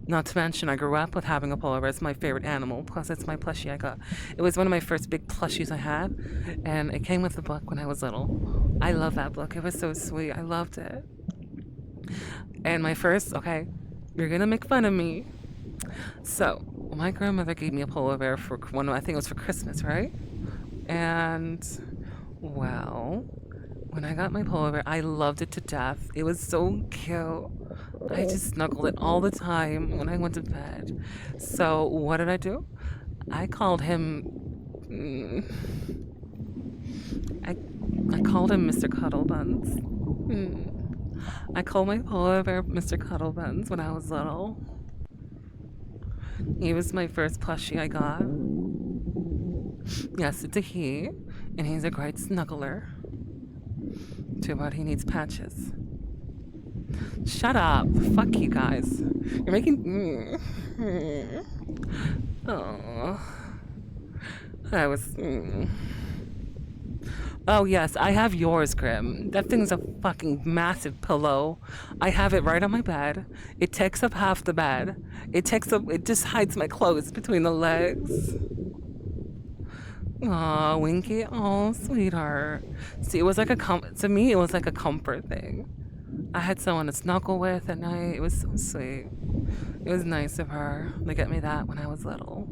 Not to mention, I grew up with having a polar bear. It's my favorite animal. Plus, it's my plushie I got. It was one of my first big plushies I had, and it came with the book when I was little. I love that book. It was so sweet. I loved it. And my first, okay, you're gonna make fun of me. So, my grandmother gave me a polar bear for one. I think it was for Christmas, right? And, well, when I got my polar bear, I loved it to death. It was so cute. I just snuggled it all the time when I went to bed. So what did I do? I called him. I called him Mr. Cuddlebuns. I called my polar bear Mr. Cuddlebuns when I was little. He was my first plushie I got. Yes, it's a he, and he's a great snuggler. Too bad he needs patches. Shut up. Fuck you guys. You're making... Oh. I was... Oh, yes, I have yours, Grim. That thing's a fucking massive pillow. I have it right on my bed. It takes up half the bed. It just hides my clothes between the legs. Aw, Winky. Oh, sweetheart. See, it was like to me, it was like a comfort thing. I had someone to snuggle with at night. It was so sweet. It was nice of her to get me that when I was little.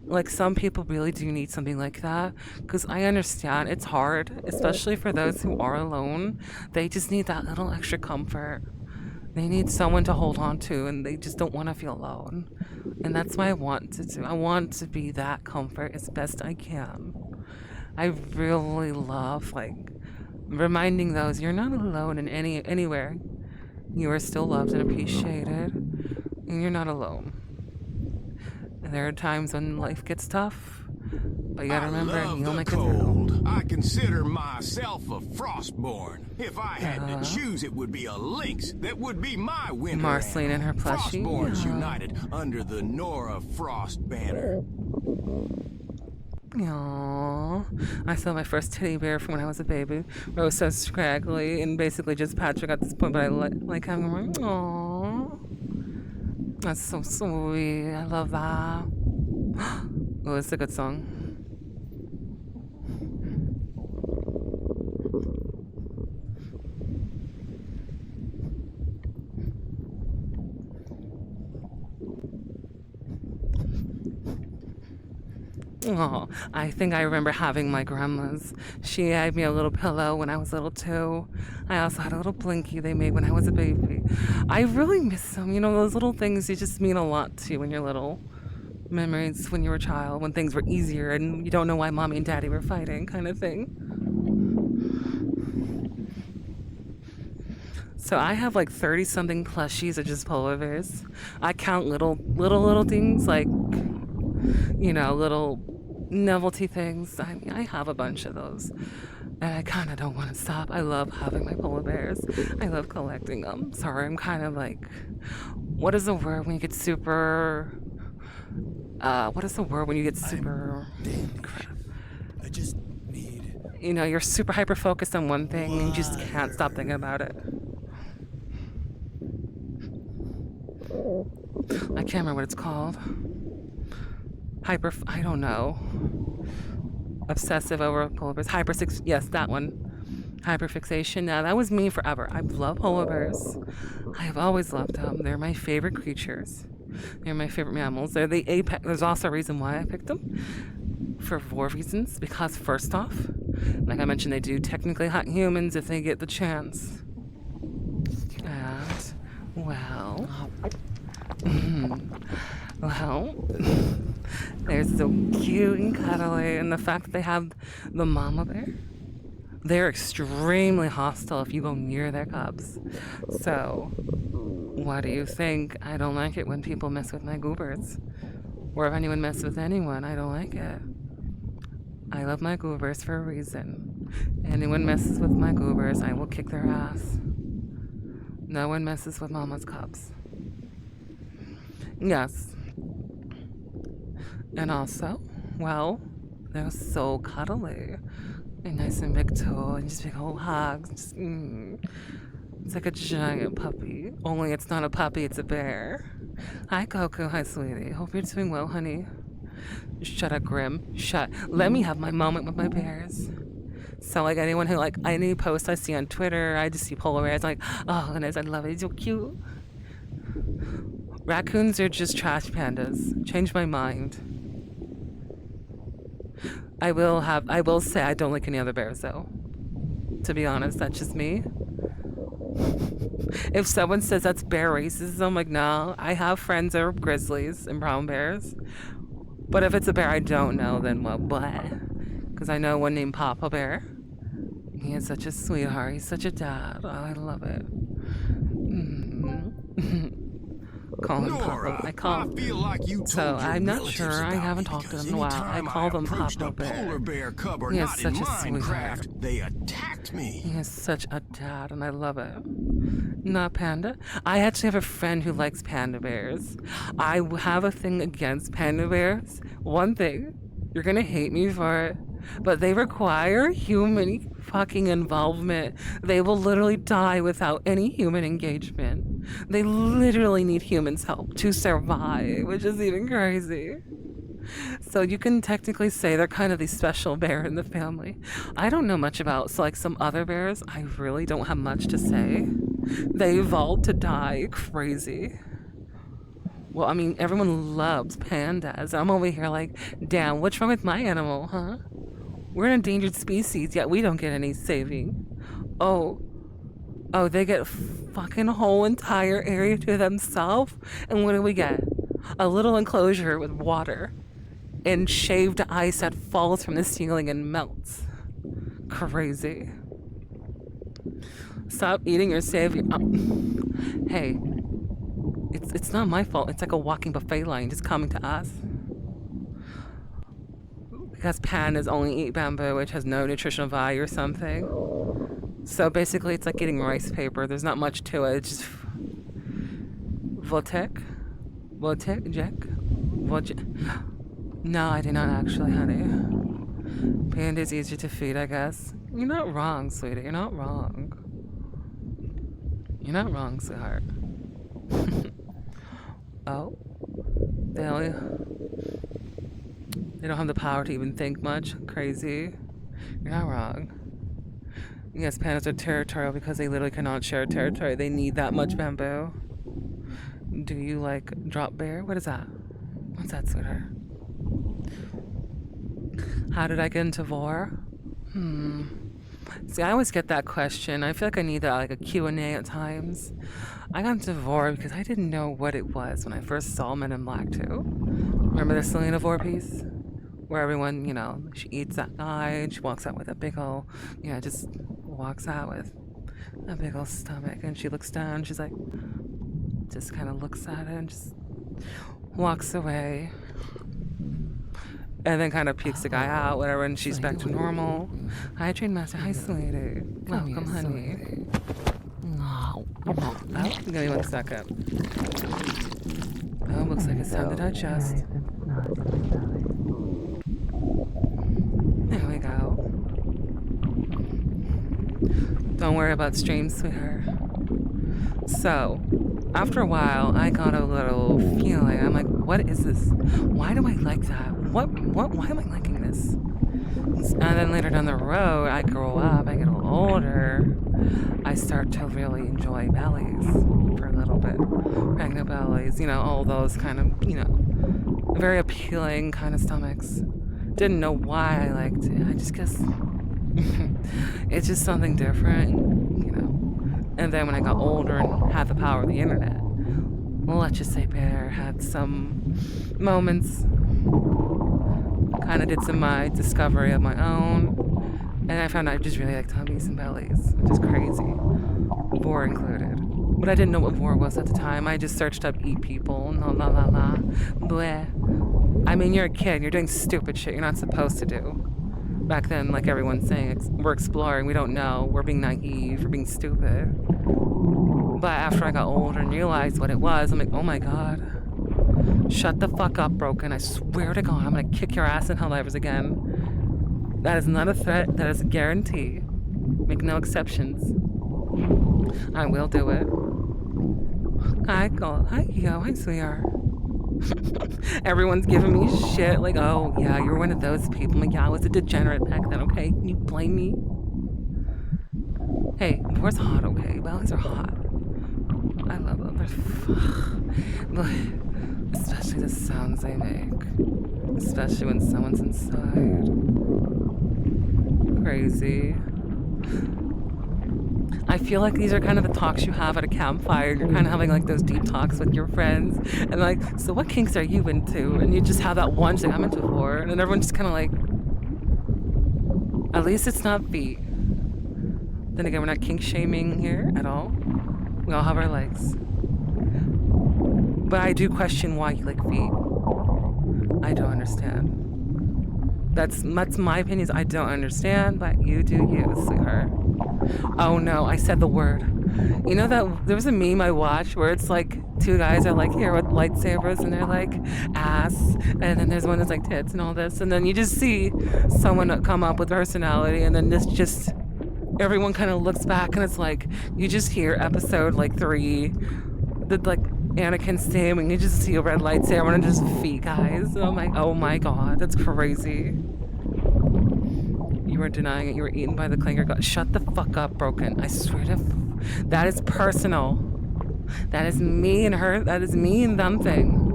Like, some people really do need something like that, because I understand it's hard, especially for those who are alone. They just need that little extra comfort. They need someone to hold on to, and they just don't want to feel alone. And that's what I want to do. I want to be that comfort as best I can. I really love, like, reminding those you're not alone in anywhere. You are still loved and appreciated, and you're not alone. And there are times when life gets tough, but you gotta remember, you'll make it through. I consider myself a frostborn. If I had to choose, it would be a lynx that would be my winner. Marceline and her plushie. Frostborns united under the Nora Frost banner. Aww. I saw my first teddy bear from when I was a baby, where it was so scraggly and basically just Patrick at this point, but I like having him. Aww. That's so sweet. I love that. Oh, it's a good song. Oh, I think I remember having my grandma's. She had me a little pillow when I was little too. I also had a little blankie they made when I was a baby. I really miss them. You know, those little things, they just mean a lot to you when you're little. Memories when you were a child, when things were easier and you don't know why mommy and daddy were fighting, kind of thing. So I have like 30-something plushies of just polar bears. I count little things like, you know, little novelty things. I have a bunch of those, and I kind of don't want to stop. I love having my polar bears. I love collecting them. Sorry, I'm kind of like, what is the word when you get super, what is the word when you get super, crap. I just need, you know, you're super hyper focused on one thing and you just can't stop thinking about it. I can't remember what it's called. I don't know. Obsessive over polar bears. Yes, that one. Hyperfixation. Now, that was me forever. I love polar bears. I have always loved them. They're my favorite creatures. They're my favorite mammals. They're the apex. There's also a reason why I picked them. For 4 reasons. Because, first off, like I mentioned, they do technically hunt humans if they get the chance. And, well... well, they're so cute and cuddly, and the fact that they have the mama bear, they're extremely hostile if you go near their cubs. So, what do you think? I don't like it when people mess with my goobers. Or if anyone messes with anyone, I don't like it. I love my goobers for a reason. Anyone messes with my goobers, I will kick their ass. No one messes with mama's cubs. Yes. And also, well, they're so cuddly. And nice and big too, and just big old hugs. Just, It's like a giant puppy. Only it's not a puppy, it's a bear. Hi, Coco. Hi, sweetie. Hope you're doing well, honey. Shut up, Grim. Shut. Let me have my moment with my bears. So, like, anyone who, like, any post I see on Twitter, I just see polar bears. I'm like, oh, goodness, I love it. It's so cute. Raccoons are just trash pandas. Change my mind. I will say I don't like any other bears, though. To be honest, that's just me. If someone says that's bear racism, I'm like, no. I have friends that are grizzlies and brown bears. But if it's a bear I don't know, then well, what? Because I know one named Papa Bear. He is such a sweetheart. He's such a dad. Oh, I love it. Call him Nora, Papa. I call him. feel like you told So your I'm not relatives sure. I about haven't me talked to because them in a while. I anytime call them approached Papa a Bear. polar bear cub or He is not such in a sweetheart. Minecraft, they attacked me. He is such a dad, and I love it. Not panda. I actually have a friend who likes panda bears. I have a thing against panda bears. One thing, you're gonna hate me for it, but they require human fucking involvement. They will literally die without any human engagement. They literally need humans' help to survive, which is even crazy. So you can technically say they're kind of the special bear in the family. I don't know much about, so like some other bears, I really don't have much to say. They evolved to die crazy. Well, I mean, everyone loves pandas. I'm over here like, damn, what's wrong with my animal, huh? We're an endangered species, yet we don't get any saving. Oh, they get a fucking whole entire area to themselves? And what do we get? A little enclosure with water and shaved ice that falls from the ceiling and melts. Crazy. Stop eating your savior. Hey, it's not my fault. It's like a walking buffet line just coming to us. Because pandas only eat bamboo, which has no nutritional value or something. So basically, it's like eating rice paper. There's not much to it. It's just Voltec, Jack. No, I do not actually, honey. Panda's easier to feed, I guess. You're not wrong, sweetie. You're not wrong. You're not wrong, sweetheart. Oh, they don't have the power to even think much. Crazy. You're not wrong. Yes, pandas are territorial because they literally cannot share territory. They need that much bamboo. Do you like drop bear? What is that? What's that, sweetheart? How did I get into vor? See, I always get that question. I feel like I need that, like a Q&A at times. I got into vor because I didn't know what it was when I first saw Men in Black 2. Remember the Selena Vor piece? Where everyone, you know, she eats that guy and she walks out with a big ol', you know, just walks out with a big ol' stomach, and she looks down, she's like, just kind of looks at it and just walks away. And then kind of pukes the guy out, whatever, and she's back to normal. Hi, Train Master. Hi, sweetie. Welcome, honey. Oh, give me 1 second. Oh, looks like it's time to digest. There we go. Don't worry about streams, sweetheart. So, after a while, I got a little feeling. I'm like, what is this? Why do I like that? Why am I liking this? And then later down the road, I grow up, I get a little older, I start to really enjoy bellies for a little bit. Pregnant bellies, all those kind of, very appealing kind of stomachs. Didn't know why I liked it. I just guess it's just something different, And then when I got older and had the power of the internet, well, let's just say Bear had some moments. Kind of did some my discovery of my own. And I found I just really like tummies and bellies, which is crazy. Vor included. But I didn't know what vor was at the time. I just searched up eat people. No, la la la. Bleh. I mean, you're a kid. You're doing stupid shit you're not supposed to do. Back then, like everyone's saying, we're exploring. We don't know. We're being naive. We're being stupid. But after I got older and realized what it was, I'm like, oh my god. Shut the fuck up, Broken. I swear to God, I'm gonna kick your ass in Helldivers again. That is not a threat. That is a guarantee. Make no exceptions. I will do it. Hi, yo, hi, sweetheart. Everyone's giving me shit like, oh, yeah, you're one of those people. I'm like, yeah, I was a degenerate back then, okay? Can you blame me? Hey, Vor's hot, okay? Bellies are hot. I love them. But especially the sounds they make. Especially when someone's inside. Crazy. I feel like these are kind of the talks you have at a campfire. You're kind of having like those deep talks with your friends. And like, so what kinks are you into? And you just have that one thing I'm into for. And then everyone's just kind of like, at least it's not feet. Then again, we're not kink shaming here at all. We all have our legs. But I do question why you like feet. I don't understand. That's my opinion. I don't understand, but you do you, sweetheart. Oh no, I said the word. You know that there was a meme I watched where it's like two guys are like here with lightsabers and they're like ass, and then there's one that's like tits and all this, and then you just see someone come up with personality, and then this just everyone kind of looks back and it's like you just hear episode like 3, the like Anakin stabbing, you just see a red lightsaber and just feet, guys. And I'm like, oh my god, that's crazy. You were denying it. You were eaten by the clanger god. Shut the fuck up, Broken. I swear to... That is personal. That is me and her. That is me and them thing.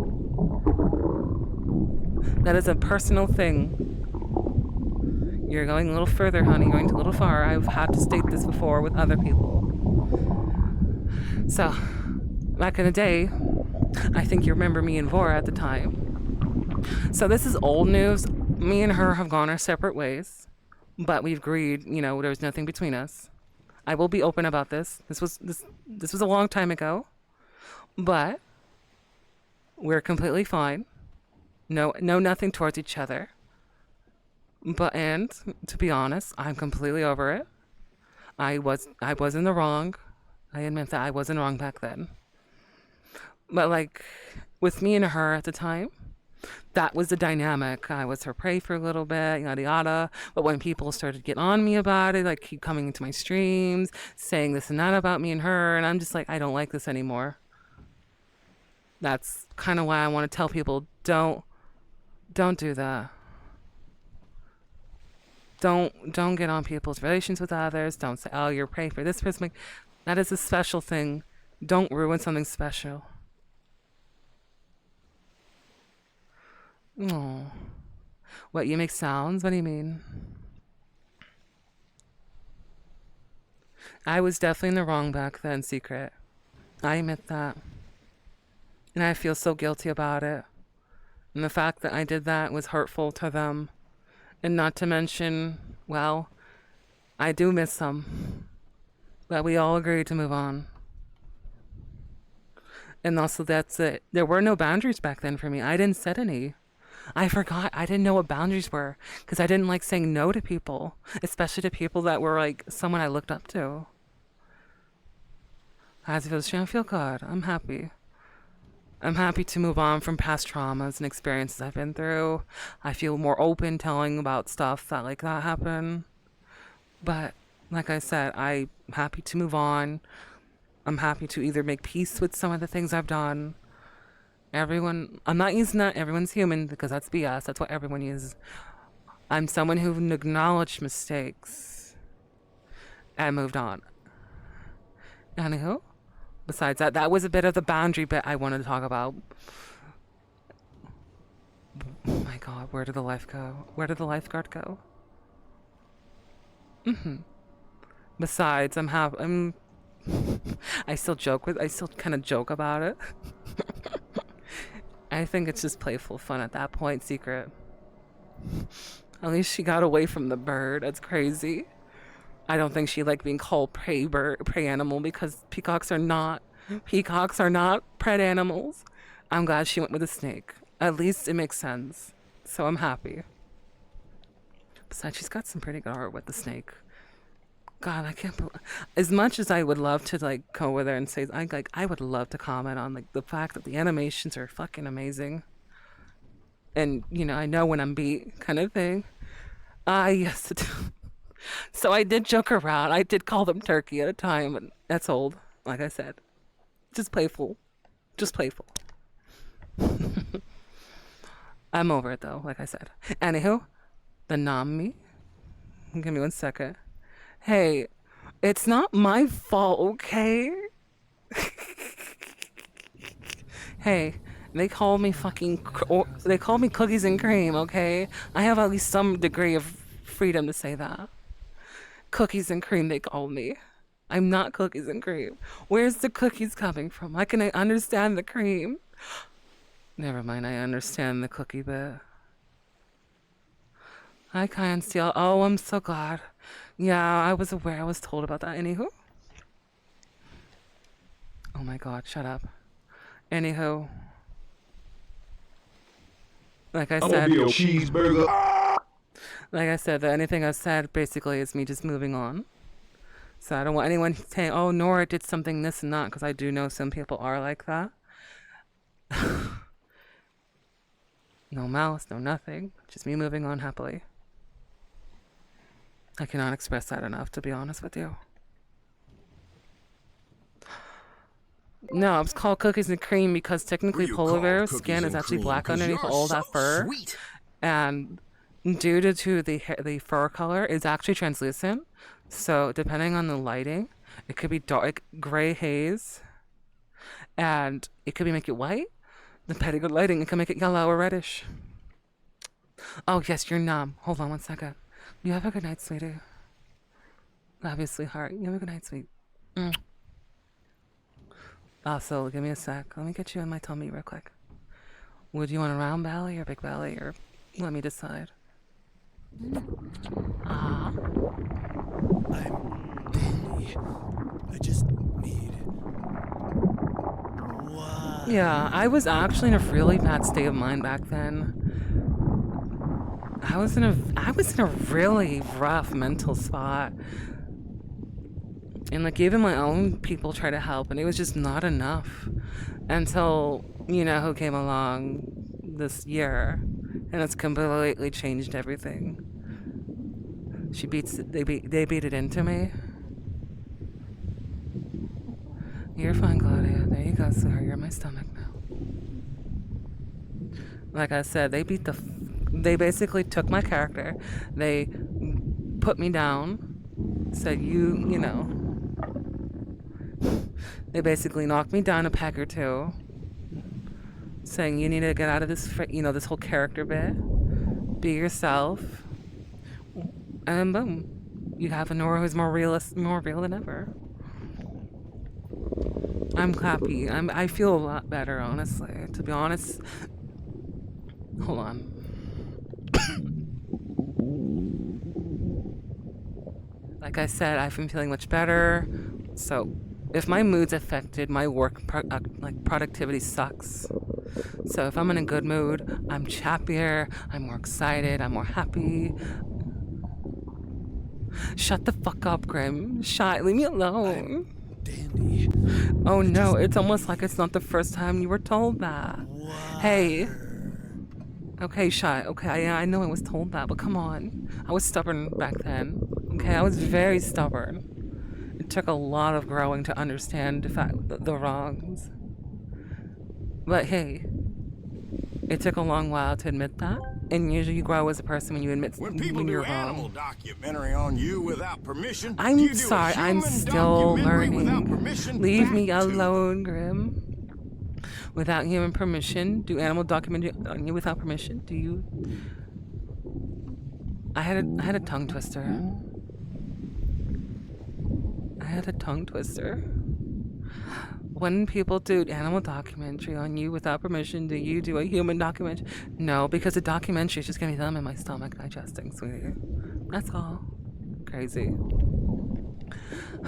That is a personal thing. You're going a little further, honey. You're going a little far. I've had to state this before with other people. So, back in the day, I think you remember me and Vora at the time. So this is old news. Me and her have gone our separate ways. But we've agreed, there was nothing between us. I will be open about this. This was a long time ago. But we're completely fine. No nothing towards each other. And to be honest, I'm completely over it. I was in the wrong. I admit that I wasn't wrong back then. But like with me and her at the time, that was the dynamic. I was her prey for a little bit, yada yada. But when people started getting on me about it, like keep coming into my streams, saying this and that about me and her, and I'm just like, I don't like this anymore. That's kind of why I want to tell people, don't do that. Don't get on people's relations with others. Don't say, oh, you're prey for this person. That is a special thing. Don't ruin something special. Oh, what, you make sounds? What do you mean? I was definitely in the wrong back then, Secret. I admit that. And I feel so guilty about it. And the fact that I did that was hurtful to them. And not to mention, well, I do miss them. But we all agreed to move on. And also that's it. There were no boundaries back then for me. I didn't set any. I forgot. I didn't know what boundaries were because I didn't like saying no to people, especially to people that were like someone I looked up to. As it feels, I feel good. I'm happy. I'm happy to move on from past traumas and experiences I've been through. I feel more open telling about stuff that like that happened. But like I said, I'm happy to move on. I'm happy to either make peace with some of the things I've done. I'm not using that everyone's human because that's BS. That's what everyone uses. I'm someone who acknowledged mistakes and moved on. Anywho, besides that, that was a bit of the boundary bit I wanted to talk about. Oh my god, where did the life go? Where did the lifeguard go? Besides, I still kind of joke about it. I think it's just playful fun at that point, Secret. At least she got away from the bird. That's crazy. I don't think she liked being called prey animal because peacocks are not pet animals. I'm glad she went with a snake. At least it makes sense. So I'm happy. Besides, she's got some pretty good art with the snake. God, I can't believe, as much as I would love to like go over there and say, I would love to comment on like the fact that the animations are fucking amazing. And, you know, I know when I'm beat kind of thing. Yes. So I did joke around. I did call them turkey at a time, but that's old. Like I said, just playful. Just playful. I'm over it though, like I said. Anywho, the Nami. Give me 1 second. Hey, it's not my fault, okay? Hey, they call me they call me cookies and cream, okay? I have at least some degree of freedom to say that. Cookies and cream, they call me. I'm not cookies and cream. Where's the cookies coming from? How can I understand the cream? Never mind, I understand the cookie bit. I can't steal. Oh, I'm so glad. Yeah, I was aware. I was told about that. Anywho. Oh my god, shut up. Anywho. Like I said. I'm gonna be a cheeseburger. Like I said, anything I said basically is me just moving on. So I don't want anyone saying, oh, Nora did something this and that, because I do know some people are like that. No malice, no nothing. Just me moving on happily. I cannot express that enough, to be honest with you. No, it's called cookies and cream because technically polar bear skin is actually black underneath all that fur. Sweet. And due to the fur color, it's actually translucent. So depending on the lighting, it could be dark gray haze. And it could make it white. Depending on lighting, it can make it yellow or reddish. Oh, yes, you're numb. Hold on 1 second. You have a good night, sweetie. Obviously, heart. You have a good night, sweet. Also, give me a sec. Let me get you in my tummy real quick. Would you want a round belly or big belly, or let me decide? I'm dandy. I just need... What? Yeah, I was actually in a really bad state of mind back then. I was in a really rough mental spot. And like even my own people tried to help and it was just not enough. Until, you know, who came along this year and it's completely changed everything. They beat it into me. You're fine, Claudia. There you go, sir. You're in my stomach now. Like I said, they basically took my character. They put me down. Said, you know. They basically knocked me down a peg or two. Saying, you need to get out of this, this whole character bit. Be yourself. And boom. You have a Nora who's more real than ever. I'm happy. I feel a lot better, honestly. To be honest. Hold on. Like I said, I've been feeling much better. So, if my mood's affected, my work productivity sucks. So if I'm in a good mood, I'm happier, I'm more excited, I'm more happy. Shut the fuck up, Grim. Leave me alone. Dandy. Oh no, it's almost like it's not the first time you were told that. Hey. Okay, Shy. Okay, I know I was told that, but come on. I was stubborn back then. Okay, I was very stubborn. It took a lot of growing to understand the wrongs. But hey, it took a long while to admit that. And usually you grow as a person when you admit When people when do you're animal wrong. documentary on you without permission, I'm you do a sorry, I'm human still documentary without learning. permission Leave back me to alone, Grim. Without human permission, do animal documentary on you without permission? Do you? I had a tongue twister. I had a tongue twister. When people do animal documentary on you without permission, do you do a human documentary? No, because a documentary is just gonna be them in my stomach digesting, sweetie. That's all. Crazy.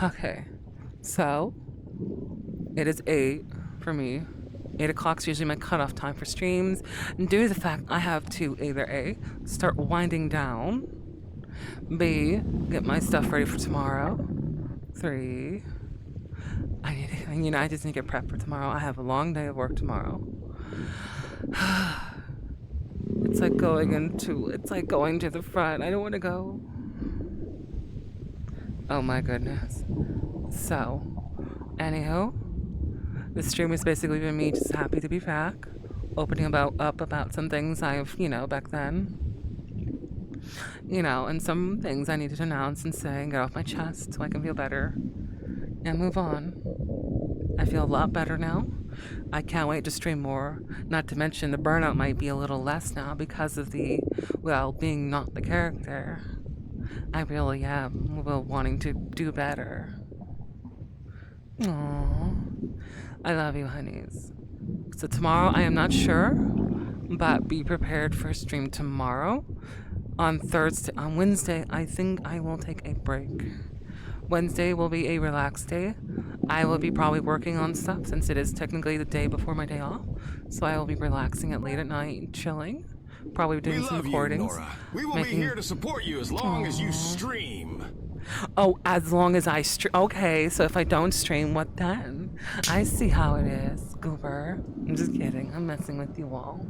Okay, so it is 8 for me. 8 o'clock's usually my cutoff time for streams. And due to the fact I have to either A, start winding down, B, get my stuff ready for tomorrow, 3, I just need to get prepped for tomorrow. I have a long day of work tomorrow. It's like going to the front. I don't want to go. Oh my goodness. So, anywho, the stream has basically been me just happy to be back, opening up about some things I've, back then. And some things I needed to announce and say and get off my chest so I can feel better and move on. I feel a lot better now. I can't wait to stream more. Not to mention the burnout might be a little less now because of being not the character. I really am wanting to do better. Aww. I love you, honeys. So tomorrow, I am not sure, but be prepared for a stream tomorrow. On Wednesday, I think I will take a break. Wednesday will be a relaxed day. I will be probably working on stuff since it is technically the day before my day off. So I will be relaxing it late at night and chilling. Probably doing some recordings. You, Nora. We will be here to support you as long as you stream. Oh, as long as I stream. Okay, so if I don't stream, what then? I see how it is, Goober. I'm just kidding. I'm messing with you all.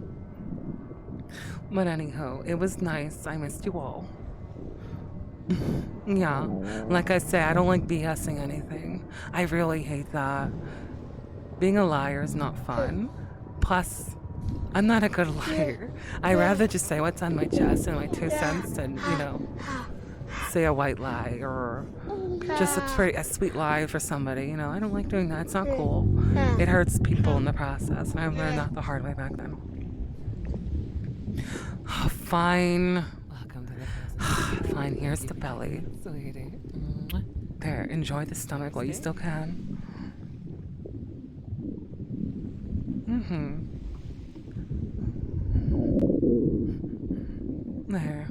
But anyhow, it was nice. I missed you all. Yeah, like I say, I don't like BSing anything. I really hate that. Being a liar is not fun. Plus, I'm not a good liar. I rather just say what's on my chest and my 2 cents and, say a white lie or just a sweet lie for somebody. I don't like doing that. It's not cool. It hurts people in the process, and I learned that the hard way back then. Fine. Fine, here's the belly. There, enjoy the stomach while you still can. There.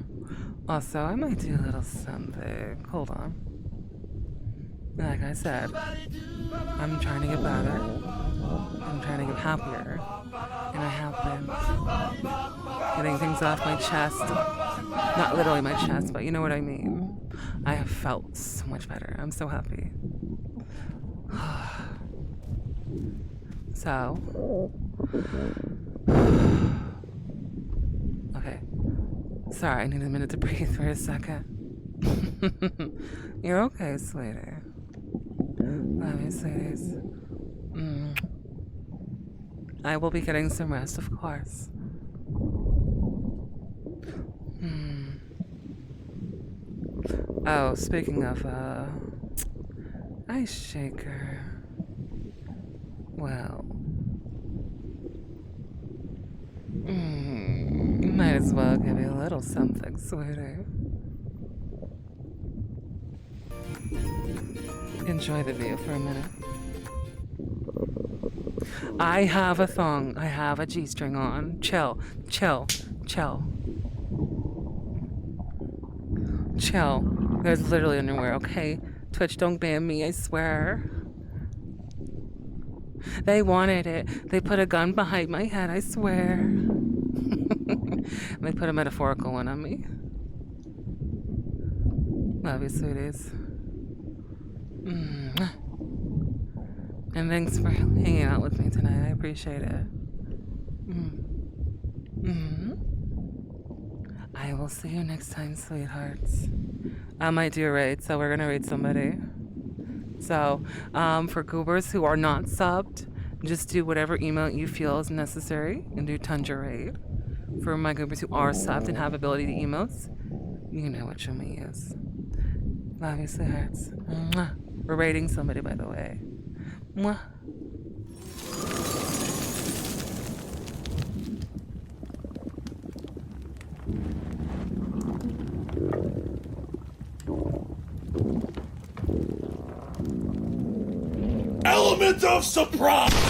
Also, I might do a little something. Hold on. Like I said, I'm trying to get better. I'm trying to get happier. And I have been getting things off my chest. Not literally my chest, but you know what I mean. I have felt so much better. I'm so happy. So. Okay. Sorry, I need a minute to breathe for a second. You're okay, sweetie. Love you, sweeties. I will be getting some rest, of course. Oh, speaking of, ice shaker. Well. Might as well give you a little something, sweetie. Enjoy the view for a minute. I have a thong. I have a G-string on. Chill. Chill. Chill. Chill. There's literally underwear, okay? Twitch, don't ban me, I swear. They wanted it. They put a gun behind my head, I swear. They put a metaphorical one on me. Love you, sweeties. And thanks for hanging out with me tonight. I appreciate it. I will see you next time, sweethearts. I might do a raid, so we're gonna raid somebody. So, for goobers who are not subbed, just do whatever email you feel is necessary and do Tundra raid. For my goobers who are subbed and have ability to emotes, you know what you may use. Love you, sweethearts. Mwah. We're rating somebody, by the way. Mwah. Element of surprise!